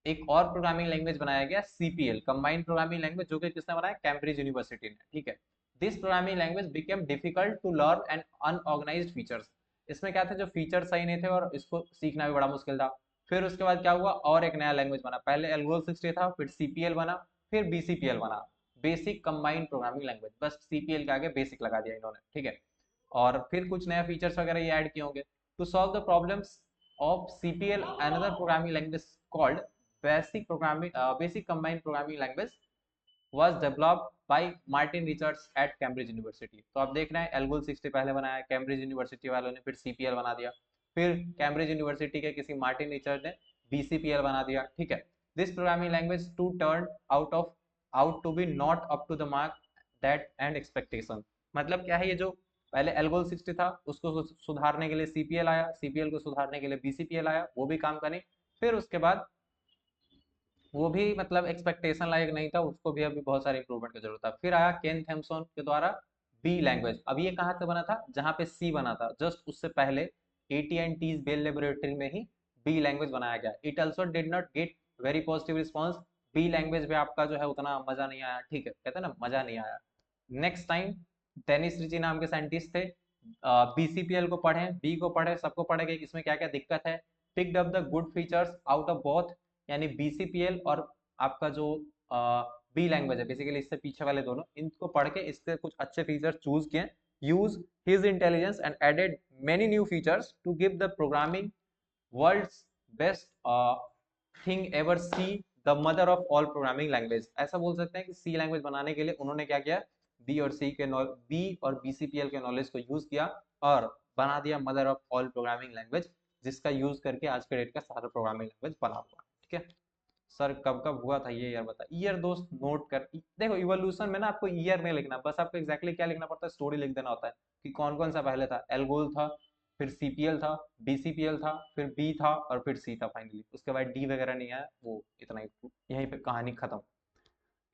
एक और प्रोग्रामिंग लैंग्वेज बनाया गया, CPL, कंबाइंड प्रोग्रामिंग लैंग्वेज, जो कि किसने बनाया, कैम्ब्रिज यूनिवर्सिटी ने। ठीक है, this programming language became difficult to learn and unorganized features. इसमें क्या थे, जो फीचर सही नहीं थे और इसको सीखना भी बड़ा मुश्किल था। फिर उसके बाद क्या हुआ, और एक नया लैंग्वेज बना, पहले एल्गोल 60 था, फिर CPL बना, फिर BCPL बना, बेसिक कंबाइंड प्रोग्रामिंग लैंग्वेज। बस CPL के आगे बेसिक लगा दिया इन्होंने। ठीक है, और फिर कुछ नया फीचर्स वगैरह ये ऐड किए होंगे to solve the problems of CPL. Another programming language called basic combined programming language was developed by Martin Richards at Cambridge University. तो आप देख रहे हैं एल्गोल 60 पहले बनाया, कैम्ब्रिज यूनिवर्सिटी वालों ने फिर CPL बना दिया, फिर कैम्ब्रिज यूनिवर्सिटी के किसी मार्टिन रिचर्ड ने BCPL बना दिया। ठीक है, this programming language to turn out to be not up to the mark that and expectation. मतलब क्या है, ये जो पहले एल्गोल 60 था उसको सुधारने के लिए CPL आया, CPL को सुधारने के लिए BCPL आया, वो भी काम करे। फिर उसके बाद वो भी मतलब एक्सपेक्टेशन लायक नहीं था, उसको भी अभी बहुत सारे इंप्रूवमेंट की जरूरत था। फिर आया केन थैमसन के द्वारा बी लैंग्वेज। अब ये कहाँ से बना था, जहाँ पे सी बना था, जस्ट उससे पहले AT&T's बेल लेबोरेटरी में ही बी लैंग्वेज बनाया गया। It also did not get very positive response, B language में आपका जो है उतना मजा नहीं आया। ठीक है, कहते हैं ना मजा नहीं आया। नेक्स्ट टाइम डेनिस रिची नाम के साइंटिस्ट थे, BCPL को पढ़े, बी को पढ़े, सबको पढ़े कि इसमें क्या क्या दिक्कत है, picked up the good features out of both, यानी BCPL और आपका जो बी लैंग्वेज है, बेसिकली इससे पीछे वाले दोनों, इनको पढ़ के इससे कुछ अच्छे फीचर्स चूज किए, use his intelligence and added many new features to give the programming world's best thing ever, C the mother of all programming language. ऐसा बोल सकते हैं कि सी लैंग्वेज बनाने के लिए उन्होंने क्या किया, बी और BCPL के नॉलेज को यूज किया और बना दिया mother of all programming language जिसका यूज करके आज के डेट का सारा प्रोग्रामिंग लैंग्वेज बना हुआ है। ठीक है सर, कब कब हुआ था ये यार बता। ईयर दोस्त नोट कर, देखो इवोल्यूशन में ना आपको ईयर नहीं लिखना, बस आपको एग्जैक्टली क्या लिखना पड़ता है, स्टोरी लिख देना होता है कि कौन कौन सा पहले था। एल्गोल था, फिर सीपीएल था, बीसीपीएल था, फिर बी था और फिर सी था फाइनली। उसके बाद डी वगैरह नहीं आया, वो इतना ही, यहीं पे कहानी खत्म।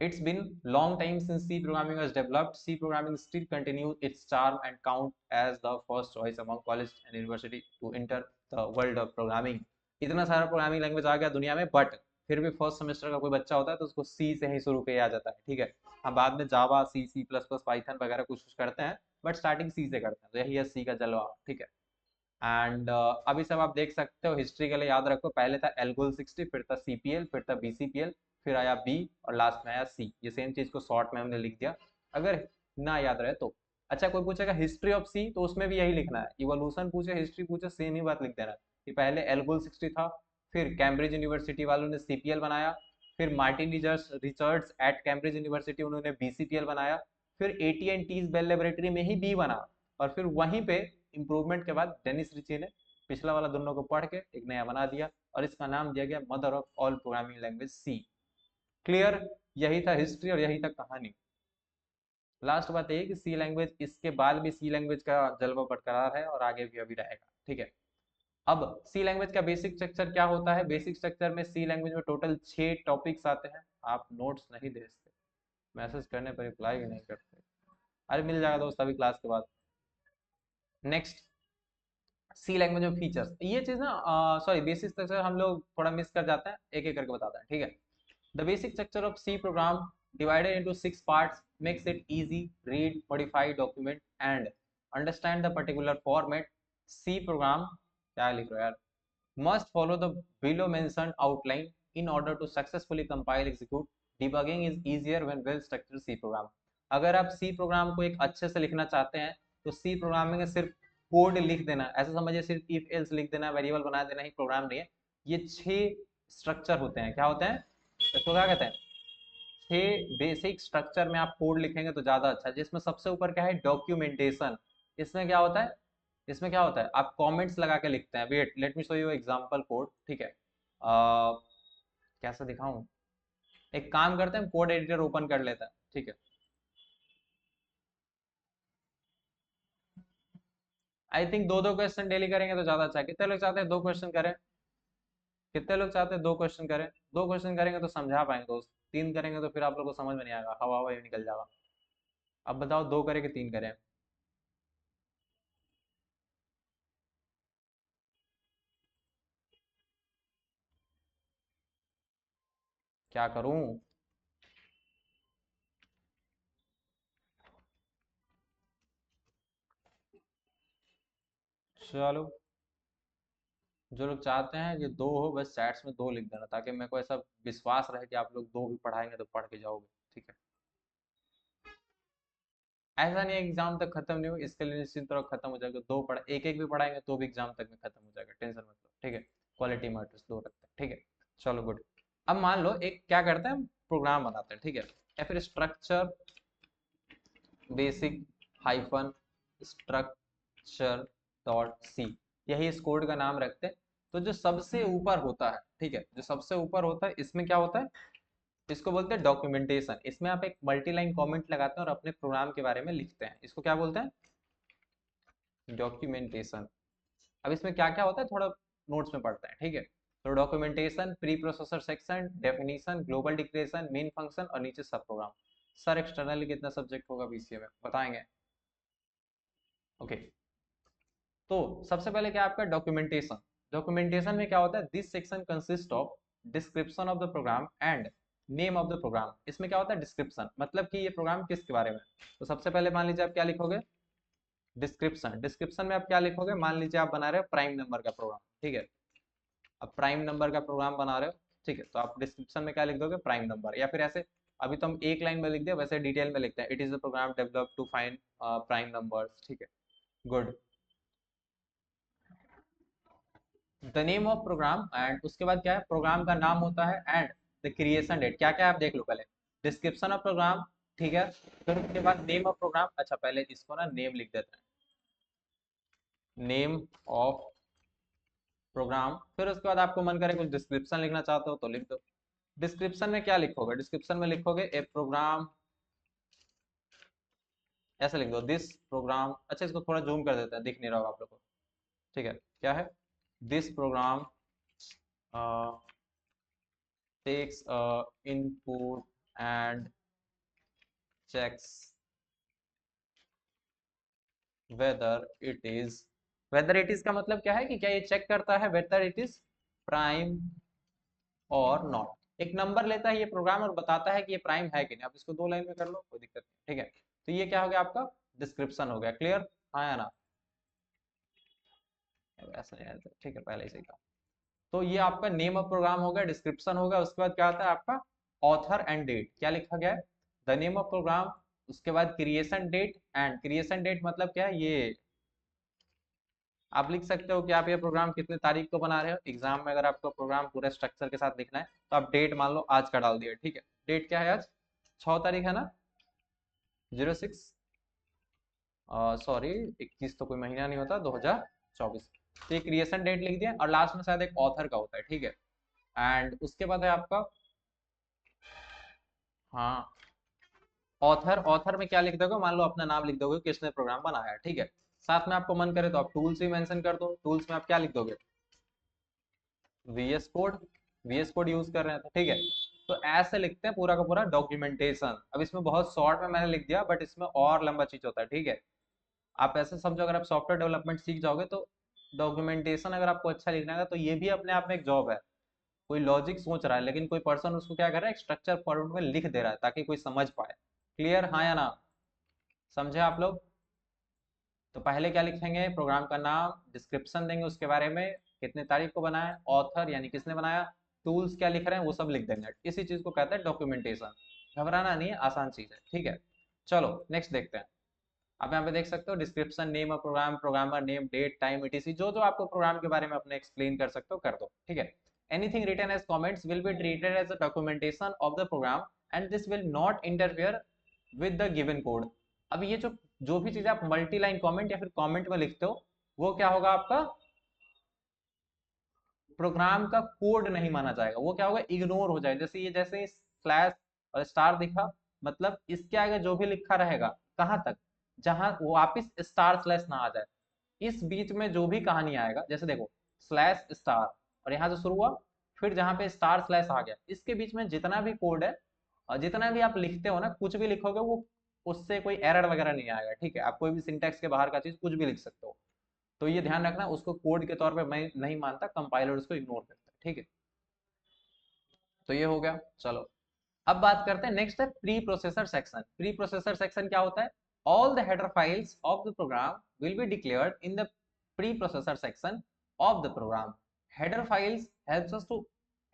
It's been long time since C programming was developed. C programming still continues its charm and count as the first choice among college and university to enter the world of programming. इतना सारा programming language आ गया दुनिया में, but फिर भी first semester का कोई बच्चा होता है तो उसको सी से ही शुरू किया जाता है। ठीक है, हम बाद में जावा, सी, सी प्लस प्लस, पाइथन वगैरह कुछ कुछ करते हैं, बट स्टार्टिंग सी से करते हैं, तो यही है सी का जलवा। ठीक है, एंड अभी सब आप देख सकते हो, हिस्ट्री के लिए याद रखो, पहले था एल्गोल 60, फिर था सीपीएल, फिर था बीसीपीएल, फिर आया बी और लास्ट में आया सी। ये सेम चीज को शॉर्ट में हमने लिख दिया, अगर ना याद रहे तो। अच्छा, कोई पूछेगा हिस्ट्री ऑफ सी, तो उसमें भी यही लिखना है। इवोल्यूशन पूछे, हिस्ट्री पूछे, सेम ही बात लिख देना है कि पहले एल्गोल 60 था, फिर कैम्ब्रिज यूनिवर्सिटी वालों ने सीपीएल बनाया, फिर Martin Richards at Cambridge University उन्होंने बीसीपीएल बनाया, फिर एटी&टीज बेल लेबोरेटरी में ही बी बना, और फिर वहीं पे इंप्रूवमेंट के बाद डेनिस रिची ने पिछला वाला दोनों को पढ़ के एक नया बना दिया, और इसका नाम दिया गया mother of all programming language, C. Clear, यही था हिस्ट्री और यही था कहानी। लास्ट बात यही कि सी लैंग्वेज, इसके बाद भी सी लैंग्वेज का जलवा बरकरार है और आगे भी अभी रहेगा। ठीक है, अब सी लैंग्वेज का बेसिक स्ट्रक्चर क्या होता है। बेसिक स्ट्रक्चर में सी लैंग्वेज में टोटल 6 टॉपिक्स आते हैं। आप नोट्स नहीं भेजते, मैसेज करने पर रिप्लाई भी नहीं करते। अरे मिल जाएगा दोस्त अभी क्लास के बाद। नेक्स्ट, सी लैंग्वेज में फीचर्स, ये चीज ना सॉरी बेसिक स्ट्रक्चर हम लोग थोड़ा मिस कर जाते हैं, एक एक करके बताते हैं। ठीक है, the basic structure of C program divided into 6 parts makes it easy read, modify, document and understand the particular format. C program, क्या लिख रहे हो यार, must follow the below mentioned outline in order to successfully compile, execute. Debugging is easier when well structured C program. अगर आप C programme को एक अच्छे से लिखना चाहते हैं तो C प्रोग्रामिंग में सिर्फ कोड लिख देना, ऐसा समझिए सिर्फ इफ एल्स लिख देना, वेरिएबल बना देना ही प्रोग्राम नहीं है। ये 6 स्ट्रक्चर होते हैं। क्या होते हैं इसको, क्या कहते हैं, 6 बेसिक स्ट्रक्चर में आप कोड लिखेंगे तो ज्यादा अच्छा है। जिसमें सबसे ऊपर क्या है, डॉक्यूमेंटेशन। इसमें क्या होता है, इसमें क्या होता है, आप कमेंट्स लगा के लिखते हैं। Wait let me show you example code. ठीक है, कैसा दिखाऊं, एक काम करते हैं, कोड एडिटर ओपन कर लेते हैं। ठीक है, आई थिंक दो दो क्वेश्चन डेली करेंगे तो ज्यादा अच्छा है। कितने लोग चाहते हैं 2 क्वेश्चन करें, कितने लोग चाहते हैं 2 क्वेश्चन करें। 2 क्वेश्चन करेंगे तो समझा पाएंगे दोस्त, 3 करेंगे तो फिर आप लोग को समझ में नहीं आएगा, हवा हवा ही निकल जाएगा। अब बताओ 2 करें कि 3 करें। क्या करूं, चलो जो लोग चाहते हैं कि 2 हो, बस चैट्स में 2 लिख देना, ताकि मेरे को ऐसा विश्वास रहे कि आप लोग 2 भी पढ़ाएंगे तो पढ़ के जाओगे। ठीक है, ऐसा नहीं है एग्जाम तक खत्म नहीं हो, इसके लिए निश्चित तरह खत्म हो जाएगा। 2 पढ़ा, एक एक भी पढ़ाएंगे तो भी एग्जाम तक में खत्म हो जाएगा, टेंशन मत लो। ठीक है, क्वालिटी मैटर्स, 2 रखते हैं। ठीक है, चलो गुड। अब मान लो एक क्या करते हैं, प्रोग्राम बनाते हैं। ठीक है, या फिर structure basic hyphen structure dot C, यही इस कोड का नाम रखते हैं। तो जो सबसे ऊपर होता है, ठीक है, जो सबसे ऊपर होता है, इसमें क्या होता है, इसको बोलते हैं डॉक्यूमेंटेशन। इसमें आप एक मल्टी लाइन कॉमेंट लगाते हैं और अपने प्रोग्राम के बारे में लिखते हैं, इसको क्या बोलते हैं, डॉक्यूमेंटेशन। अब इसमें क्या क्या होता है थोड़ा नोट्स में पढ़ते हैं। ठीक है, तो documentation, pre processor section, definition, global declaration, main function और नीचे सब प्रोग्राम। सर एक्सटर्नली कितना सब्जेक्ट होगा बीसीए में बताएंगे। ओके, तो सबसे पहले क्या आपका डॉक्यूमेंटेशन। डॉक्यूमेंटेशन में क्या होता है, this section consist of description of the program and name of the program. इसमें क्या होता है डिस्क्रिप्शन, मतलब कि ये प्रोग्राम किसके बारे में। तो सबसे पहले मान लीजिए आप क्या लिखोगे, डिस्क्रिप्शन। डिस्क्रिप्शन में आप क्या लिखोगे, मान लीजिए आप बना रहे हो प्राइम नंबर का प्रोग्राम। ठीक है, अब प्राइम नंबर का प्रोग्राम बना रहे हो। ठीक है, तो आप डिस्क्रिप्शन में क्या लिख दोगे, प्राइम नंबर, या फिर ऐसे अभी तो हम एक लाइन में लिख दिया, वैसे डिटेल में लिखते हैं, it is a program develop to find prime numbers. ठीक है, good, the name of program, and उसके बाद क्या है, प्रोग्राम का नाम होता है, एंड द क्रिएशन डेट। क्या क्या है आप देख लो पहले, डिस्क्रिप्शन ऑफ प्रोग्राम। ठीक है, फिर उसके बाद नेम ऑफ प्रोग्राम। अच्छा पहले इसको ना नेम लिख देते हैं, नेम ऑफ प्रोग्राम, फिर उसके बाद आपको मन करे कुछ डिस्क्रिप्शन लिखना चाहते हो तो लिख दो। डिस्क्रिप्शन में क्या लिखोगे? डिस्क्रिप्शन में लिखोगे ए प्रोग्राम, ऐसे लिख दो दिस प्रोग्राम। अच्छा इसको थोड़ा जूम कर देते हैं, दिख नहीं रहा होगा आप लोग को। ठीक है, क्या है? This program takes input and checks whether it is, whether it is का मतलब क्या है कि क्या ये चेक करता है whether it is prime और नॉट। एक नंबर लेता है ये प्रोग्राम और बताता है कि ये प्राइम है कि नहीं। आप इसको 2 लाइन में कर लो, कोई दिक्कत नहीं। ठीक है, तो ये क्या हो गया? आपका डिस्क्रिप्शन हो गया। क्लियर? हाँ या ना? ऐसा नहीं है, ठीक है, पहले ही सही था। तो ये आपका नेम ऑफ प्रोग्राम हो गया, डिस्क्रिप्शन हो गया। उसके बाद क्या आता है आपका? Author and date. क्या लिखा गया है? द नेम ऑफ प्रोग्राम, उसके बाद creation date. And creation date मतलब क्या है? ये आप लिख सकते हो कि आप ये प्रोग्राम कितने तारीख को बना रहे हो। एग्जाम में अगर आपको प्रोग्राम पूरे स्ट्रक्चर के साथ लिखना है तो आप डेट मान लो आज का डाल दिया। ठीक है, डेट क्या है? आज 6 तारीख है ना? 06, सॉरी 21 तो कोई महीना नहीं होता, 2024। तो ये क्रिएशन डेट लिख दिया और लास्ट में शायद एक ऑथर का होता है। ठीक है, एंड उसके बाद है आपका, हाँ, ऑथर। ऑथर में क्या लिख दोगे? मान लो अपना नाम लिख दोगे, किसने प्रोग्राम बनाया है। ठीक है, साथ में आपको मन करे तो आप टूल्स भी मेंशन कर दो। टूल्स में आप क्या लिख दोगे? VS code. VS code use कर रहे हैं तो ठीक है। तो ऐसे लिखते हैं पूरा का पूरा डॉक्यूमेंटेशन। अब इसमें बहुत शॉर्ट में मैंने लिख दिया, बट इसमें और लंबा चीज होता है। ठीक है, आप ऐसे समझो, अगर आप सॉफ्टवेयर डेवलपमेंट सीख जाओगे तो डॉक्यूमेंटेशन अगर आपको अच्छा लिखना है तो ये भी अपने आप में एक जॉब है। कोई लॉजिक सोच रहा है लेकिन कोई पर्सन उसको क्या कर रहा है? एक स्ट्रक्चर फॉर्मेट में लिख दे रहा है ताकि कोई समझ पाए। क्लियर? हाँ या ना? समझे आप लोग? तो पहले क्या लिखेंगे? प्रोग्राम का नाम, डिस्क्रिप्शन देंगे उसके बारे में, कितने तारीख को बनाया, ऑथर यानी किसने बनाया, टूल्स क्या लिख रहे हैं वो सब लिख देंगे। इसी चीज को कहते हैं डॉक्यूमेंटेशन। घबराना नहीं है, आसान चीज है। ठीक है, चलो नेक्स्ट देखते हैं। आप यहाँ पे देख सकते हो description, name of program, programmer name, date, time, etc। जो जो आपको प्रोग्राम के बारे में अपने एक्सप्लेन कर सकते हो कर दो। ठीक है, anything written as comments will be treated as a documentation of the program and this will not interfere with the given code. अब ये जो जो भी चीज आप मल्टी लाइन कमेंट या फिर कमेंट में लिखते हो वो क्या होगा? आपका प्रोग्राम का कोड नहीं माना जाएगा, वो क्या होगा? इग्नोर हो जाएगा। जैसे ये, जैसे स्लैश और स्टार दिखा, मतलब इसके आगे जो भी लिखा रहेगा, कहाँ तक? जहां वापिस स्टार स्लैश ना आ जाए, इस बीच में जो भी कहानी आएगा, जैसे देखो स्लैश स्टार और यहाँ से शुरू हुआ, फिर जहां पे स्टार स्लैश आ गया, इसके बीच में जितना भी कोड है और जितना भी आप लिखते हो ना, कुछ भी लिखोगे वो उससे कोई एरर वगैरह नहीं आएगा। ठीक है, आप कोई भी सिंटेक्स के बाहर का चीज कुछ भी लिख सकते हो। तो ये ध्यान रखना, उसको कोड के तौर पे मैं नहीं मानता, कंपाइलर उसको इग्नोर करता है। ठीक है, तो ये हो गया। चलो अब बात करते हैं, नेक्स्ट है preprocessor section. Preprocessor section क्या होता है? All the header files of the program will be declared in the preprocessor section of the program. Header files helps us to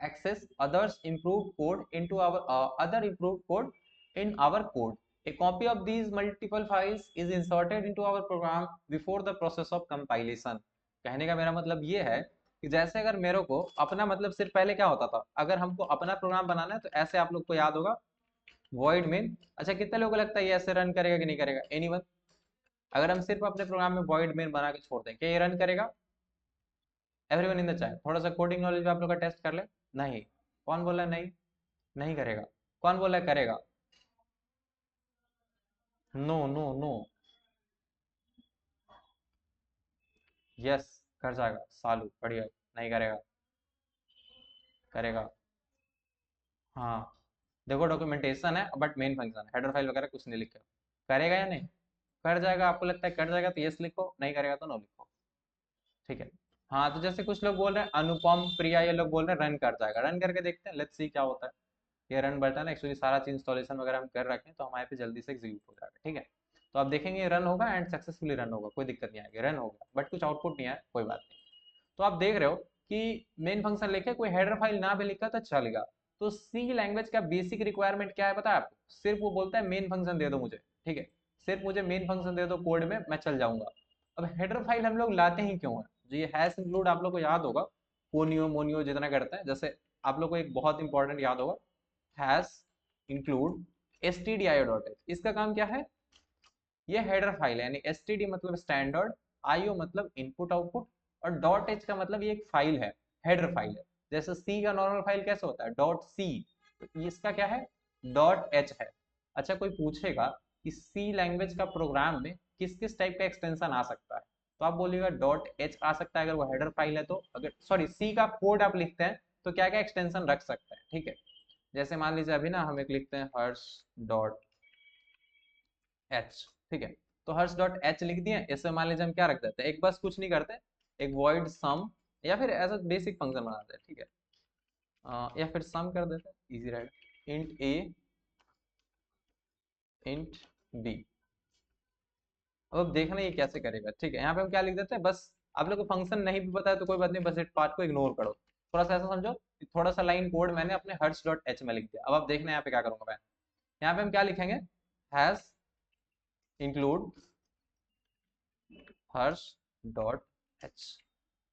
access others improved code into our other improved code in our code. A copy of these multiple files is inserted into our program before the process of compilation. कहने का मेरा मतलब ये है कि जैसे अगर मेरे को अपना, मतलब सिर्फ पहले क्या होता था, अगर हमको अपना प्रोग्राम बनाना है तो ऐसे आप लोग को याद होगा, void main। अच्छा कितने लोगों को लगता है ये ऐसे रन करेगा कि नहीं करेगा? एनीवन? अगर हम सिर्फ अपने प्रोग्राम में void main बना के छोड़ दें, क्या ये रन करेगा? एवरीवन इन द चैट थोड़ा सा कोडिंग नॉलेज आप लोग का टेस्ट कर ले। नहीं। कौन बोला नहीं? नहीं करेगा। कौन बोला करेगा? No no no. यस, कर जाएगा सालू, बढ़िया। नहीं करेगा? करेगा। हाँ, देखो डॉक्यूमेंटेशन है but main function header file वगैरह कुछ नहीं लिखा। करेगा या नहीं? कर जाएगा। आपको लगता है कर जाएगा तो यस लिखो, नहीं करेगा तो नो लिखो। ठीक है, हाँ, तो जैसे कुछ लोग बोल रहे हैं अनुपम प्रिया, ये लोग बोल रहे हैं रन कर जाएगा। रन करके देखते हैं, लेट्स सी क्या होता है। ये रन बटन एक्चुअली सारा चीज इंस्टॉलेशन वगैरह हम कर रखें तो हमारे पे जल्दी से एग्जीक्यूट हो जाएगा। ठीक है, तो आप देखेंगे रन होगा एंड सक्सेसफुली रन होगा, कोई दिक्कत नहीं आएगी। रन होगा बट कुछ आउटपुट नहीं आया, कोई बात नहीं। तो आप देख रहे हो कि मेन फंक्शन लिखे, कोई हेडर फाइल ना भी लिखा तो चलेगा। तो सी लैंग्वेज का बेसिक रिक्वायरमेंट क्या है पता है आपको? सिर्फ वो बोलता है मेन फंक्शन दे दो मुझे। ठीक है, सिर्फ मुझे मेन फंक्शन दे दो कोड में, मैं चल जाऊंगा। अब हेडर फाइल हम लोग लाते ही क्यों है? जो ये हैश इंक्लूड आप लोग को याद होगा, कोनियो मोनियो जितना करता है, जैसे आप लोग को एक बहुत इंपॉर्टेंट याद होगा, हैश इंक्लूड stdio.h। इसका काम क्या है? ये हेडर फाइल है, यानी std मतलब स्टैंडर्ड, io मतलब इनपुट आउटपुट, और डॉट एच का मतलब ये एक फाइल है, हेडर फाइल है। जैसे सी का नॉर्मल फाइल कैसे होता है, डॉट सी, तो इसका क्या है, डॉट एच है। अच्छा कोई पूछेगा कि सी लैंग्वेज का प्रोग्राम में किस किस टाइप का एक्सटेंशन आ सकता है, तो आप बोलिएगा डॉट एच आ सकता है अगर वो हेडर फाइल है तो, अगर सॉरी सी का कोड आप लिखते हैं तो क्या क्या एक्सटेंशन रख सकते हैं, ठीक है। जैसे मान लीजिए अभी ना हम एक लिखते हैं हर्ष डॉट एच, ठीक है। तो हर्ष डॉट एच लिख दिए, इसमें मान लीजिए हम क्या रख देते हैं, एक बस कुछ नहीं करते, एक वॉइड सम, या फिर ऐसा बेसिक फंक्शन बनाते हैं, ठीक है। या फिर सम कर देते हैं, इजी रहेगा, इंट ए इंट बी। अब देखना ये कैसे करेगा, ठीक है। यहाँ पे हम क्या लिख देते हैं, बस आप लोग को फंक्शन नहीं भी पता है तो कोई बात नहीं, बस इस पार्ट को इग्नोर करो। थोड़ा सा ऐसा समझो कि थोड़ा सा लाइन कोड मैंने अपने हर्ष डॉट एच में लिख दिया। अब आप देखना यहाँ पे क्या करूंगा मैं, यहाँ पे हम क्या लिखेंगे, has include Harsh dot H.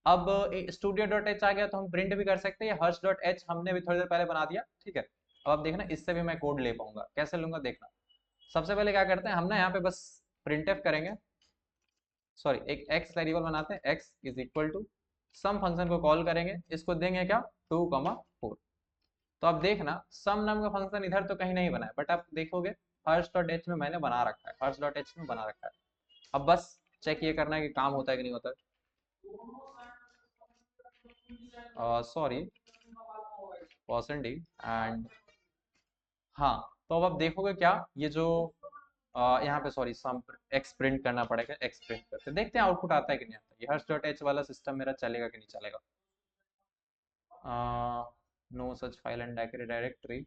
अब स्टूडियो डॉट एच आ गया तो हम प्रिंट भी कर सकते हैं, हर्ष डॉट एच हमने भी थोड़ी देर पहले बना दिया, ठीक है। अब आप देखना इससे भी मैं कोड ले पाऊंगा, कैसे लूंगा देखना। सबसे पहले क्या करते हैं हम ना, यहाँ पे बस प्रिंटफ करेंगे, सॉरी एक एक्स वेरिएबल बनाते हैं, X is equal to some function को कॉल करेंगे, इसको देंगे क्या 2,4। तो अब देखना सम नाम का फंक्शन इधर तो कहीं नहीं बना है, बट आप देखोगे हर्ष डॉट एच में मैंने बना रखा है, हर्ष डॉट एच में बना रखा है। अब बस चेक ये करना है कि काम होता है कि नहीं होता है, सॉरी परसेंट डी एंड, हाँ। तो अब आप देखोगे क्या, ये जो यहाँ पे सॉरी सम एक्स प्रिंट करना पड़ेगा, एक्स प्रिंट करते देखते हैं आउटपुट आता है कि नहीं आता। ये हर्ष डॉट एच वाला सिस्टम मेरा चलेगा कि नहीं चलेगा। No such file and directory,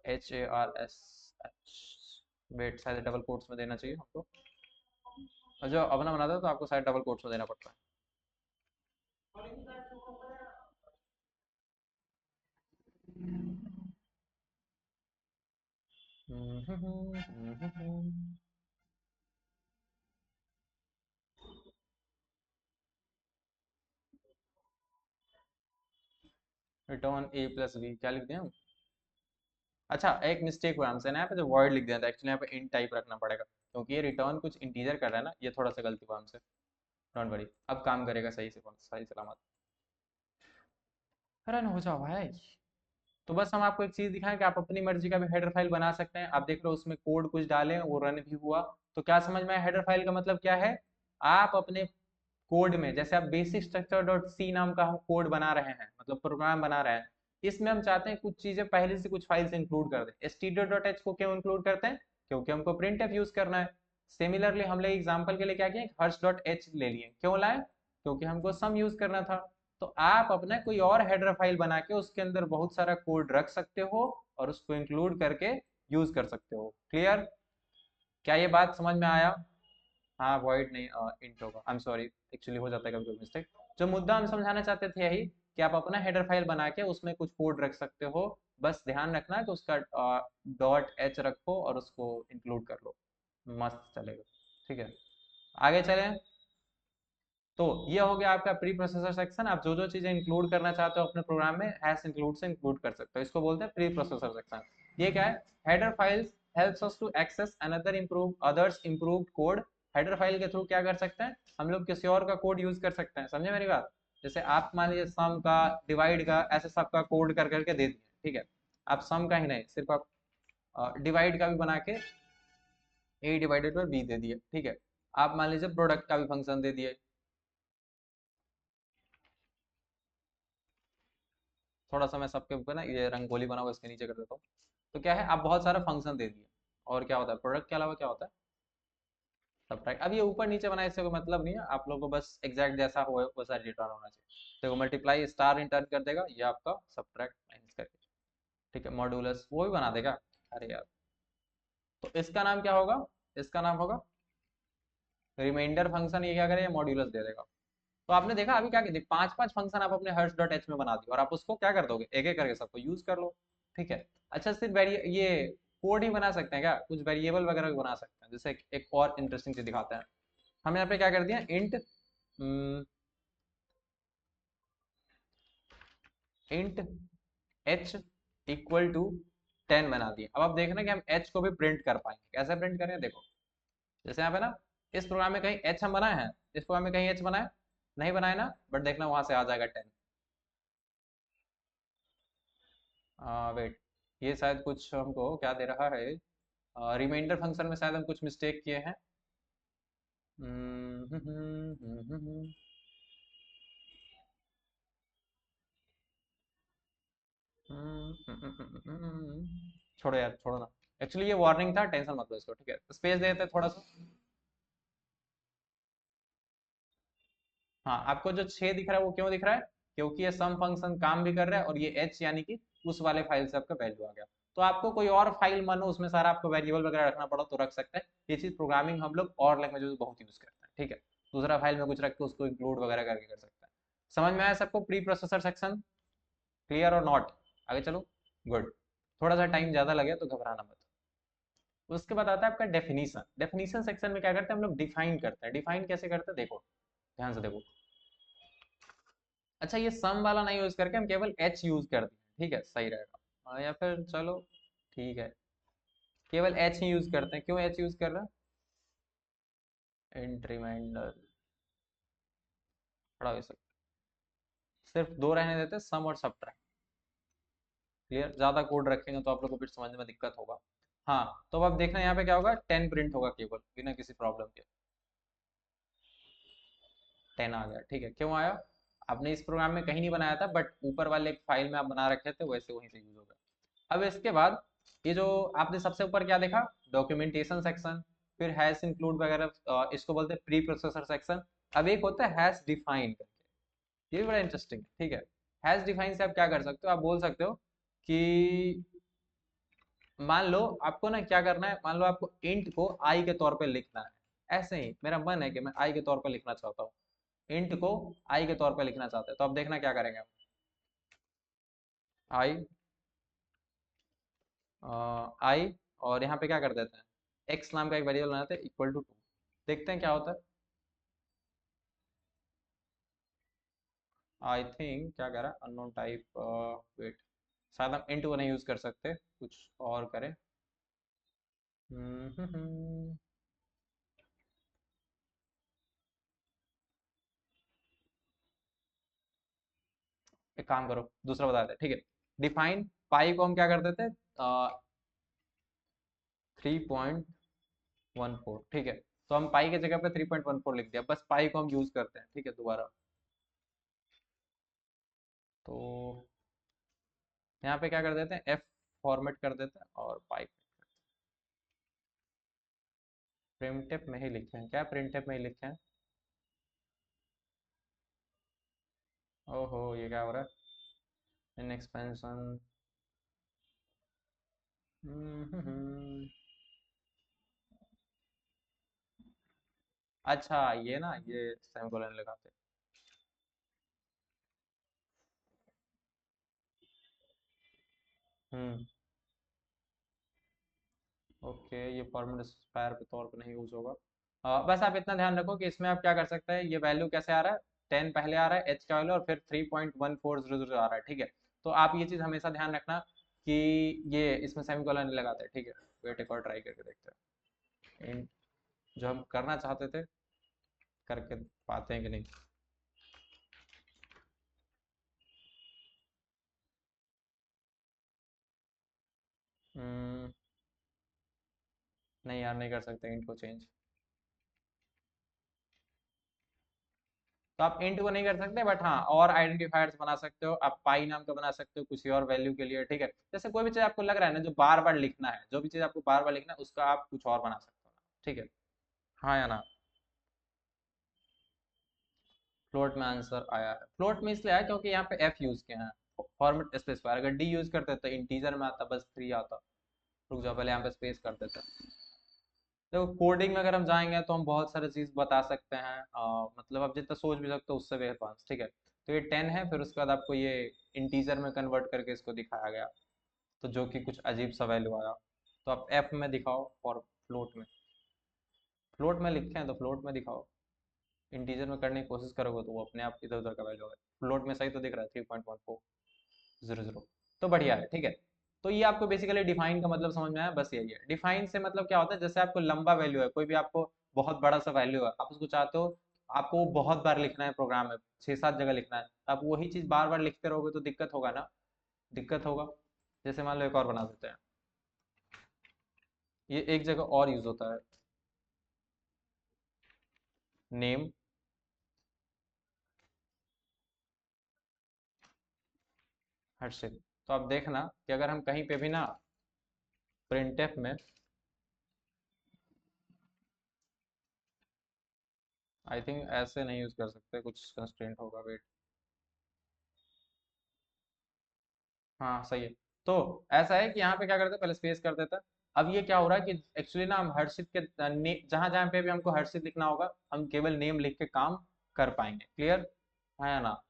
H A R S H, wait शायद डबल कोट्स में देना चाहिए हमको, और जो अपना बनाता है तो आपको शायद डबल कोट्स में देना पड़ता है। रिटर्न ए प्लस बी क्या लिख दिया हम, अच्छा एक मिस्टेक हुआ हमसे ना, यहाँ पे जो वर्ड लिख दिया था एक्चुअली यहाँ पे int टाइप रखना पड़ेगा, क्योंकि ये रिटर्न कुछ इंटीजर कर रहा है ना, ये थोड़ा सा गलती हुआ हमसे। डोंट वरी, अब काम करेगा सही से, सही सलामत। रन हो जाओ भाई। तो बस हम आपको एक चीज दिखाएं कि आप अपनी मर्जी का भी हेडर फाइल बना सकते हैं। आप देख रहे हो उसमें कोड कुछ डाले, वो रन भी हुआ। तो क्या समझ में आया हेडर फाइल का मतलब क्या है, आप अपने कोड में जैसे आप बेसिक स्ट्रक्चर डॉट सी नाम का हम कोड बना रहे हैं, मतलब प्रोग्राम बना रहे हैं, इसमें हम चाहते हैं कुछ चीजें पहले से कुछ फाइल्स इंक्लूड कर दें। stdio.h को क्यों इंक्लूड करते हैं, क्योंकि हमको printf यूज करना है। सिमिलरली हम लोग एग्जांपल के लिए क्या किए, हर्ष डॉट एच ले लिए, क्यों लाए, क्योंकि हमको सम यूज करना था। तो आप अपना कोई और हेडर फाइल बना के उसके अंदर बहुत सारा कोड रख सकते हो और उसको इंक्लूड करके यूज कर सकते हो। क्लियर, क्या ये बात समझ में आया। हाँ वॉइड नहीं, इंट होगा, आई एम सॉरी, एक्चुअली हो जाता है कभी कभी मिस्टेक। जो मुद्दा हम समझाना चाहते थे यही कि आप अपना हेडर फाइल बना के उसमें कुछ कोड रख सकते हो, बस ध्यान रखना कि उसका डॉट एच रखो और उसको इंक्लूड कर लो, मस्त चलेगा, ठीक है। आगे चलें, तो ये हो गया आपका प्री प्रोसेसर सेक्शन। आप जो जो चीजें इंक्लूड करना चाहते हो अपने प्रोग्राम में हैश इंक्लूड से इंक्लूड कर सकते हो, इसको बोलते हैं प्री प्रोसेसर सेक्शन। ये क्या है, header files helps us to access another improve others improved code. Header file के थ्रू क्या कर सकते हैं हम लोग, किसी और का कोड यूज कर सकते हैं, समझे मेरी बात। जैसे आप मान लीजिए सम का, डिवाइड का, ऐसे सबका कोड कर करके दे दिए, ठीक है। आप सम का ही नहीं, सिर्फ आप डिवाइड का भी बना के ए डिवाइडेड बाई बी दे दिए, ठीक है। आप मान लीजिए प्रोडक्ट का भी फंक्शन दे दिए, थोड़ा सा मैं सबके ऊपर ना ये रंगोली बना हुआ इसके नीचे कर देता हूँ। तो क्या है, आप बहुत सारा फंक्शन दे दिए, और क्या होता है प्रोडक्ट के अलावा क्या होता है, सब्ट्रैक्ट। अब ये ऊपर नीचे बनाए इससे कोई मतलब नहीं है, आप लोगों को बस एग्जैक्ट जैसा हो वैसा रिटर्न होना चाहिए। देखो मल्टीप्लाई स्टार रिटर्न कर देगा, ये आपका सब्ट्रैक्ट माइनस करके, ठीक है। मॉड्यूलस वो भी बना देगा, अरे यार। तो इसका नाम क्या होगा, इसका नाम होगा रिमाइंडर फंक्शन, ये क्या करेगा मॉड्यूलस दे देगा। तो आपने देखा अभी क्या कहते, पांच पांच फंक्शन आप अपने हर्ष डॉट एच में बना दिए और आप उसको क्या कर दोगे, एक एक करके सबको यूज कर लो, ठीक है। अच्छा सिर्फ ये कोड ही बना सकते हैं क्या, कुछ वेरिएबल वगैरह भी बना सकते हैं। जैसे एक और इंटरेस्टिंग चीज दिखाते हैं, हम यहाँ पे क्या कर दिया, इंट एच इक्वल टू 10 बना दिया। अब आप देखना कि हम एच को भी प्रिंट कर पाएंगे, कैसे प्रिंट करें देखो। जैसे यहाँ पे ना इस प्रोग्राम में कहीं एच हम बनाए हैं, इस प्रोग्राम में कहीं एच बनाए, नहीं बनाए ना, बट देखना वहां से आ जाएगा 10। वेट, ये शायद कुछ हमको क्या दे रहा है, रिमाइंडर फंक्शन में शायद हम कुछ मिस्टेक किए हैं। हम्म, हम्म, हम्म, हम्म, हम्म, छोड़ो यार, छोड़ो ना। एक्चुअली ये वार्निंग था, टेंशन मत लो इसको, ठीक है, स्पेस देते हैं थोड़ा सा। हाँ, आपको जो 6 दिख रहा है वो क्यों दिख रहा है? क्योंकि ये सम फंक्शन काम भी कर रहा है, और ये h यानी कि उस वाले फाइल से आपका वैल्यू आ गया। तो आपको कोई और फाइल मानो उसमें सारा आपको वेरिएबल वगैरह रखना पड़ा तो रख सकते हैं। ये चीज प्रोग्रामिंग हम लोग और लैंग्वेज में बहुत यूज करते हैं, ठीक है। दूसरा फाइल में कुछ रख के उसको इंक्लूड वगैरह करके कर सकते हैं। समझ में आया सबको प्री प्रोसेसर सेक्शन? क्लियर और नॉट? आगे चलो। गुड। थोड़ा सा टाइम ज्यादा लगे तो घबराना मत। उसके बाद आता है आपका डेफिनीशन। डेफिनीशन सेक्शन में क्या करते हैं हम लोग, डिफाइन करते हैं। डिफाइन कैसे करते हैं देखो, ध्यान से देखो। अच्छा, ये सम वाला नहीं यूज करके हम केवल एच यूज करते हैं, ठीक है, सही रहेगा। या फिर चलो ठीक है, केवल एच ही यूज करते हैं। क्यों एच यूज कर रहे हैं? इंट रिमाइंडर खड़ा हो सकता, सिर्फ दो रहने देते, सम और सब्ट्रैक्ट। क्लियर? ज्यादा कोड रखेंगे तो आप लोग को फिर समझने में दिक्कत होगा। हाँ, तो अब देखना यहाँ पे क्या होगा, 10 प्रिंट होगा केवल, बिना किसी प्रॉब्लम के। 10 आ गया, ठीक है। क्यों आया? आपने इस प्रोग्राम में कहीं नहीं बनाया था, बट ऊपर वाले एक फाइल में आप बना रखे थे, वैसे वहीं से यूज होगा। अब इसके बाद ये जो आपने सबसे ऊपर क्या देखा, डॉक्यूमेंटेशन सेक्शन, फिर हैश इंक्लूड वगैरह, इसको बोलते हैं प्री प्रोसेसर सेक्शन। अब एक होता है हैश डिफाइन करके, ये भी बड़ा इंटरेस्टिंग है, ठीक है। हैश डिफाइन से आप क्या कर सकते हो, आप बोल सकते हो कि मान लो आपको ना क्या करना है, मान लो आपको इंट को आई के तौर पे लिखना है। ऐसे ही मेरा मन है कि मैं आई के तौर पे लिखना चाहता हूँ, इंट को आई के तौर पे लिखना चाहते हैं, तो अब देखना क्या करेंगे हम। आई, आई, और यहाँ पे क्या कर देते हैं, एक्स नाम का एक वेरिएबल बनाते हैं इक्वल टू 2। देखते हैं क्या होता है। आई थिंक क्या कह रहा है, अननोन टाइप, वेट, शायद हम इंट को नहीं यूज कर सकते, कुछ और करें। हम्म, एक काम करो, दूसरा बता दे, ठीक है। डिफाइन पाई को हम क्या कर देते हैं, 3.14, ठीक है। तो हम पाई की जगह पे 3.14 लिख दिया, बस पाई को हम यूज करते हैं, ठीक है, दोबारा। तो यहाँ पे क्या कर देते हैं, एफ फॉर्मेट कर देते हैं और पाई। प्रिंटफ में ही लिखे हैं क्या, प्रिंटफ में ही लिखे हैं? ओहो, ये क्या हो रहा है, इन एक्सपेंशन। अच्छा, ये ना, ये सेमीकोलन लगाते। हम्म, ओके, ये परमानेंट स्पेयर के तौर पे नहीं यूज होगा। बस आप इतना ध्यान रखो कि इसमें आप क्या कर सकते हैं, ये वैल्यू कैसे आ रहा है, 10 पहले आ रहा है, एच का वैल्यू, और फिर 3.1400 आ रहा है, ठीक है। तो आप ये चीज हमेशा ध्यान रखना कि ये इसमें सेमीकोलन नहीं लगाते, ठीक है। वेट, एक और ट्राई करके देखते हैं, जो हम करना चाहते थे करके पाते हैं कि नहीं। हम्म, नहीं यार, नहीं कर सकते इंट को चेंज। तो आप इंट को नहीं कर सकते, बट हाँ और आइडेंटिफायर्स बना सकते हो आप, पाई नाम का बना सकते हो किसी और वैल्यू के लिए, ठीक है। जैसे कोई भी चीज आपको लग रहा है ना जो बार बार लिखना है, जो भी चीज आपको बार बार लिखना है उसका आप कुछ और बना सकते हो, ठीक है। हाँ या ना? फ्लोट में आंसर आया है। फ्लोट में इसलिए आया क्योंकि यहाँ पे एफ यूज किया है, फॉर्मेट स्पेसिफायर। अगर डी यूज करते तो इंटीजर में आता, बस 3 आता। रुक जाओ, पहले यहाँ पे स्पेस कर देते हैं। देखो, कोडिंग में अगर हम जाएंगे तो हम बहुत सारे चीज बता सकते हैं, मतलब आप जितना सोच भी सकते हो उससे भी एडवांस, ठीक है। तो ये 10 है, फिर उसके बाद आपको ये इंटीजर में कन्वर्ट करके इसको दिखाया गया, तो जो कि कुछ अजीब सा वैल्यू आया। तो आप एफ में दिखाओ और फ्लोट में, फ्लोट में लिखे हैं तो फ्लोट में दिखाओ। इंटीजर में करने की कोशिश करोगे तो वो अपने आप इधर उधर का वैल्यू होगा। फ्लोट में सही तो दिख रहा है, 3.1400, तो बढ़िया है, ठीक है। तो ये आपको बेसिकली डिफाइन का मतलब समझ में आया, बस यही है। डिफाइन से मतलब क्या होता है, जैसे आपको लंबा वैल्यू है, कोई भी आपको बहुत बड़ा सा वैल्यू है, आप उसको चाहते हो आपको बहुत बार लिखना है प्रोग्राम में, 6-7 जगह लिखना है, आप वही चीज बार बार लिखते रहोगे तो दिक्कत होगा ना, दिक्कत होगा। जैसे मान लो एक और बना देते हैं, ये एक जगह और यूज होता है, नेम हर्षित। तो आप देखना कि अगर हम कहीं पे भी ना प्रिंटफ में, आई थिंक ऐसे नहीं यूज कर सकते, कुछ कंस्ट्रेंट होगा, वेट। हाँ सही है। तो ऐसा है कि यहाँ पे क्या करते हैं, पहले स्पेस कर देता है। अब ये क्या हो रहा है कि एक्चुअली ना हम हर्षित के जहां जहां पे भी हमको हर्षित लिखना होगा, हम केवल नेम लिख के काम कर पाएंगे। क्लियर है ना?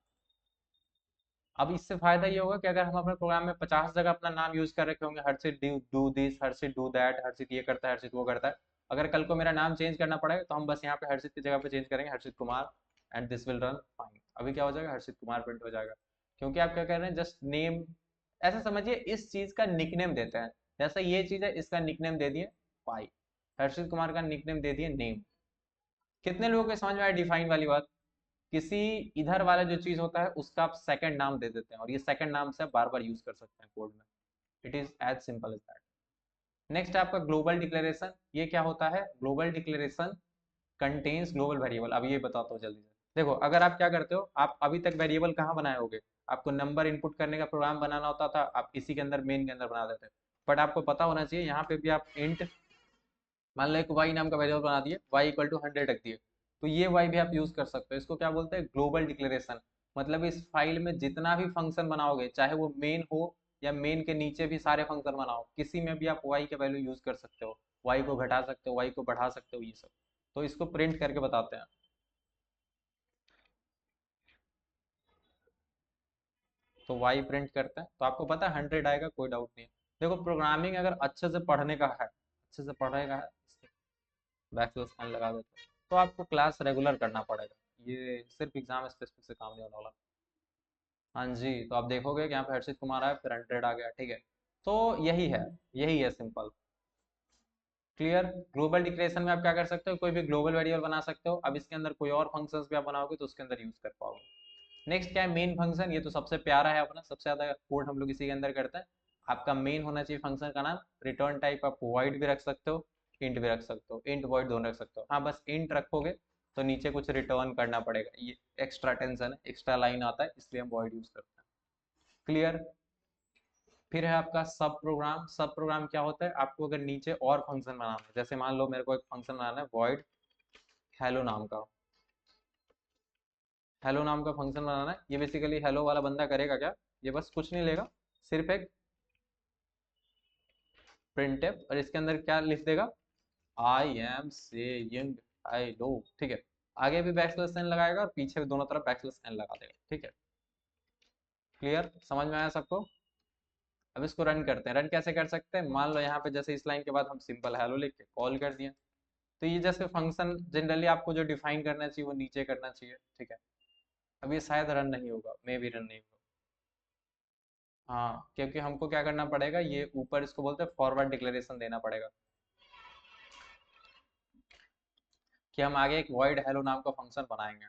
अब इससे फायदा ये होगा कि अगर हम अपने प्रोग्राम में 50 जगह अपना नाम यूज कर रखे होंगे, Harshit do this, Harshit do that, Harshit ये करता है, हर्षित वो करता है, अगर कल को मेरा नाम चेंज करना पड़ेगा तो हम बस यहाँ पे हर्षित की जगह पे चेंज करेंगे Harshit Kumar, and this will run fine. अभी क्या हो जाएगा, हर्षित कुमार प्रिंट हो जाएगा, क्योंकि आप क्या कर रहे हैं, जस्ट नेम। ऐसा समझिए इस चीज का निकनेम देते हैं, जैसा ये चीज है इसका निकनेम दे दिए पाई, हर्षित कुमार का निकनेम दे दिए नेम। कितने लोगों को समझ में आया डिफाइन वाली बात? किसी इधर वाला जो चीज होता है उसका आप सेकंड नाम दे देते हैं, और ये सेकंड नाम से आप बार बार यूज कर सकते हैं कोड में। It is as simple as that. Next है आपका ग्लोबल डिक्लेरेशन। ये क्या होता है, global declaration contains global variable. अब ये बताता हूँ जल्दी से। देखो अगर आप क्या करते हो, आप अभी तक वेरिएबल कहाँ बनाए होगे, आपको नंबर इनपुट करने का प्रोग्राम बनाना होता था, आप इसी के अंदर मेन के अंदर बना देते। बट आपको पता होना चाहिए यहाँ पे भी आप इंट, मान लो एक वाई नाम का वेरिएबल बना दिए, वाई इक्वल टू 100 रख दिए, तो ये वाई भी आप यूज कर सकते हो। इसको क्या बोलते हैं, ग्लोबल डिक्लेरेशन। मतलब इस फाइल में जितना भी फंक्शन बनाओगे, चाहे वो मेन हो या मेन के नीचे भी सारे फंक्शन बनाओ, किसी में भी आप वाई के वैल्यू यूज कर सकते हो, वाई को घटा सकते हो, वाई को बढ़ा सकते हो, ये सब। तो इसको प्रिंट करके बताते हैं। तो वाई प्रिंट करते हैं तो आपको पता है 100 आएगा, कोई डाउट नहीं है। देखो प्रोग्रामिंग अगर अच्छे से पढ़ने का है, अच्छे से पढ़ेगा है, बैकस्लैश एन लगा देते हैं, तो आपको क्लास रेगुलर करना पड़ेगा, ये सिर्फ एग्जाम स्पेसिफिक से काम नहीं होने वाला। हाँ जी, तो आप देखोगे कि यहाँ पे हर्षित कुमार आया, फिर 100 आ गया, ठीक है। तो यही है, यही है सिंपल। क्लियर? ग्लोबल डिक्लेरेशन में आप क्या कर सकते हो, कोई भी ग्लोबल वेरिएबल बना सकते हो। अब इसके अंदर कोई और फंक्शंस भी आप बनाओगे तो उसके अंदर यूज कर पाओगे। नेक्स्ट क्या है, मेन फंक्शन। ये तो सबसे प्यारा है अपना, सबसे ज्यादा कोड हम लोग इसी के अंदर करते हैं। आपका मेन होना चाहिए फंक्शन का नाम। रिटर्न टाइप आप वॉइड भी रख सकते हो, इंट भी रख सकते हो, इंट वॉइड दोनों रख सकते हो। हाँ बस इंट रखोगे तो नीचे कुछ रिटर्न करना पड़ेगा, ये एक्स्ट्रा टेंशन है, एक्स्ट्रा लाइन आता है, इसलिए हम वॉइड यूज करते हैं। क्लियर? फिर है आपका सब प्रोग्राम। सब प्रोग्राम क्या होता है, आपको अगर नीचे और फंक्शन बनाना है, जैसे मान लो मेरे को एक फंक्शन बनाना है वॉइड हेलो नाम का, हेलो नाम का फंक्शन बनाना है। ये बेसिकली हेलो वाला बंदा करेगा क्या, ये बस कुछ नहीं लेगा, सिर्फ एक प्रिंटफ, और इसके अंदर क्या लिख देगा, आई एम सेइंग हेलो, ठीक है। आगे भी बैकस्लैश एन लगाएगा और पीछे भी दोनों तरफ बैकस्लैश एन लगा देगा, ठीक है। क्लियर? समझ में आया सबको? अब इसको रन करते हैं। रन कैसे कर सकते हैं, मान लो यहाँ पे जैसे इस लाइन के बाद हम सिंपल हेलो लिख के कॉल कर दिए, तो ये जैसे फंक्शन जनरली आपको जो डिफाइन करना चाहिए वो नीचे करना चाहिए, ठीक है। अब ये शायद रन नहीं होगा, मे भी रन नहीं होगा। हाँ, क्योंकि हमको क्या करना पड़ेगा, ये ऊपर इसको बोलते हैं फॉरवर्ड डिक्लेरेशन देना पड़ेगा, कि हम आगे एक वॉइड हेलो नाम का फंक्शन बनाएंगे।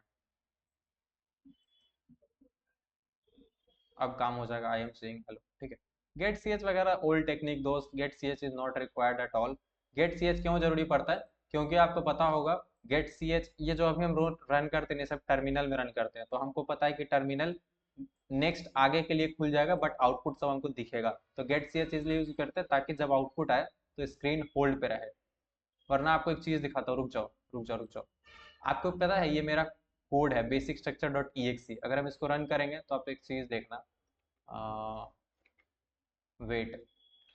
अब काम हो जाएगा, आई एम सेइंग हेलो, ठीक है। गेट सी एच वगैरह ओल्ड टेक्निक दोस्त, get C H is not required at all. Get C H क्यों जरूरी पड़ता है, क्योंकि आपको पता होगा गेट सी एच, ये जो अभी हम रोज रन करते हैं ये सब टर्मिनल में रन करते हैं, तो हमको पता है कि टर्मिनल नेक्स्ट आगे के लिए खुल जाएगा, बट आउटपुट सब हमको दिखेगा। तो गेट सी एच इसलिए यूज करते हैं ताकि जब आउटपुट आए तो स्क्रीन होल्ड पे रहे। वरना आपको एक चीज दिखाता हूँ, रुक जाओ रुक जाओ रुक जाओ। आपको पता है ये मेरा कोड है basic structure dot E x, अगर हम इसको रन करेंगे तो आप एक चीज देखना, वेट,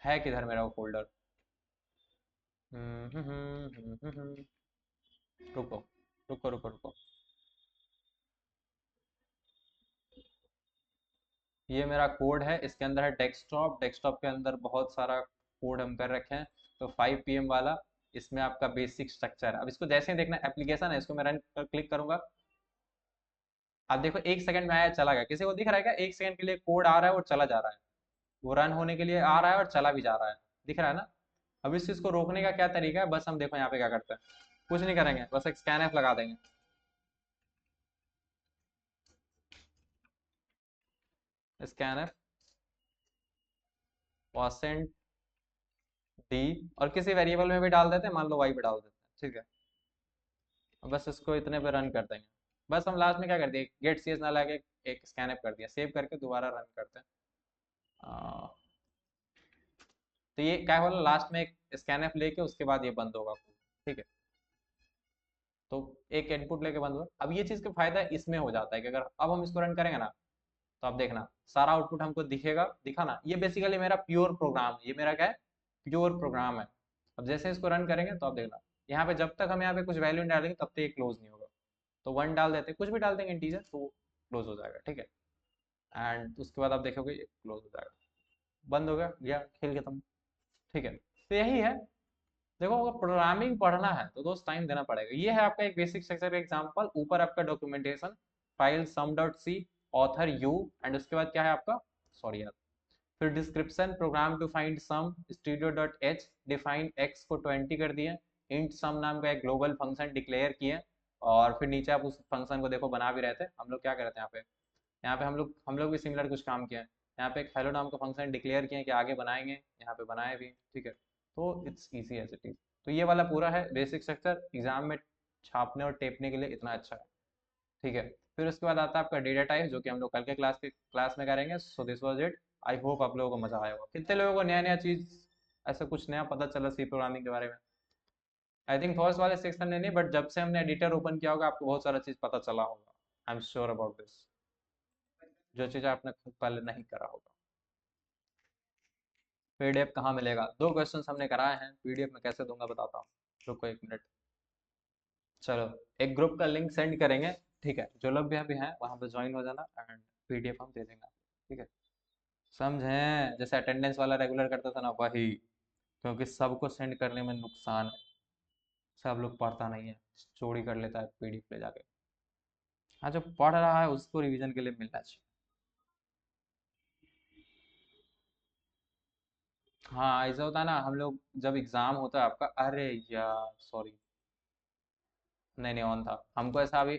है किधर मेरा वो फोल्डर, रुको रुको रुको रुको। ये मेरा कोड है, इसके अंदर है डेस्कटॉप, डेस्कटॉप के अंदर बहुत सारा कोड हम कर रखे हैं। तो 5 PM वाला, इसमें आपका बेसिक स्ट्रक्चर है। अब इसको जैसे ही देखना एप्लीकेशन है, इसको मैं रन पर क्लिक करूंगा, आप देखो 1 सेकंड में आया चला गया। किसी को दिख रहा है क्या, 1 सेकंड के लिए कोड आ रहा है और चला जा रहा है, वो रन होने के लिए आ रहा है और चला भी जा रहा है, दिख रहा है ना? अब इस चीज को रोकने का क्या तरीका है, बस हम देखो यहाँ पे क्या करते हैं, कुछ नहीं करेंगे, बस एक स्कैन एफ लगा देंगे। स्कैनर परसेंट डी, और किसी वेरिएबल में भी डाल देते हैं, मान लो वाई पे डाल देते हैं, ठीक है। बस इसको इतने पे रन कर देंगे। बस हम लास्ट में क्या कर दिए, गेट सी एस ना लगा के एक स्कैनअप कर दिया, सेव करके दोबारा रन करते हैं। तो ये क्या होगा, लास्ट में एक स्कैनअप लेके उसके बाद ये बंद होगा, ठीक है। तो एक इनपुट लेके बंद हुआ। अब ये चीज़ का फायदा इसमें हो जाता है कि अगर अब हम इसको रन करेंगे ना, तो आप देखना सारा आउटपुट हमको दिखेगा, दिखा ना, ये बेसिकली मेरा प्योर प्रोग्राम, ये मेरा क्या है, प्योर प्रोग्राम है। अब जैसे इसको रन करेंगे तो आप देखना, यहाँ पे जब तक हम यहाँ पे कुछ वैल्यू नहीं डालेंगे तब तक ये क्लोज नहीं होगा। तो 1 डाल देते, कुछ भी डाल देंगे इंटीजर, तो क्लोज हो जाएगा, ठीक है। एंड उसके बाद आप देखोगे ये क्लोज हो जाएगा, बंद हो गया खेल खत्म, ठीक है। तो यही है, देखो अगर प्रोग्रामिंग पढ़ना है तो दोस्त टाइम देना पड़ेगा। ये है आपका एक बेसिक स्ट्रक्चर का एग्जांपल, ऊपर आपका documentation, file sum dot C, author you, and उसके बाद क्या है आपका, सॉरी यार, फिर description, program to find sum, studio dot H, define X को 20 कर दिए, इंट सम नाम का एक ग्लोबल फंक्शन डिक्लेयर किए, और फिर नीचे आप उस फंक्शन को देखो बना भी रहे थे हम लोग, क्या कर रहे थे यहाँ पे हम लोग भी सिमिलर कुछ काम किया है। यहाँ पे एक हेलो नाम का फंक्शन डिक्लेयर किया है कि आगे बनाएंगे, यहाँ पे बनाए भी, ठीक है। तो it's easy as it is. तो ये वाला पूरा है बेसिक स्ट्रक्चर, एग्जाम में छापने और टेपने के लिए इतना अच्छा है, ठीक है। फिर उसके बाद आता है आपका डेटा टाइप, जो कि हम लोग कल के क्लास में करेंगे। So this was it. I hope आप लोगों को मजा आया होगा। कितने लोगों को नया नया चीज, ऐसा कुछ नया पता चला सी प्रोग्रामिंग के बारे में? आई थिंक फर्स्ट वाले सेक्शन में नहीं, बट जब से हमने एडिटर ओपन किया होगा आपको बहुत सारा चीज पता चला होगा। I am sure about this, जो चीज़ आपने खुद पहले नहीं करा होगा। पीडीएफ कहाँ मिलेगा, 2 क्वेश्चंस हमने कराए हैं, पीडीएफ में कैसे दूंगा बताता हूँ, रुको 1 मिनट। चलो, एक ग्रुप का लिंक सेंड करेंगे, ठीक है, जो लोग भी अभी हैं वहाँ पे ज्वाइन हो जाना, एंड पीडीएफ हम दे देंगे आपको, ठीक है। समझें, जैसे अटेंडेंस वाला रेगुलर करता था ना वही, क्योंकि सबको सेंड करने में नुकसान है, सब लोग पढ़ता नहीं है, चोरी कर लेता है पीडीएफ ले जाके। हाँ, जो पढ़ रहा है उसको रिवीजन के लिए मिलना चाहिए। हाँ, ऐसा होता है ना, हम लोग जब एग्जाम होता है आपका, अरे यार सॉरी, नहीं नहीं ऑन था, हमको ऐसा अभी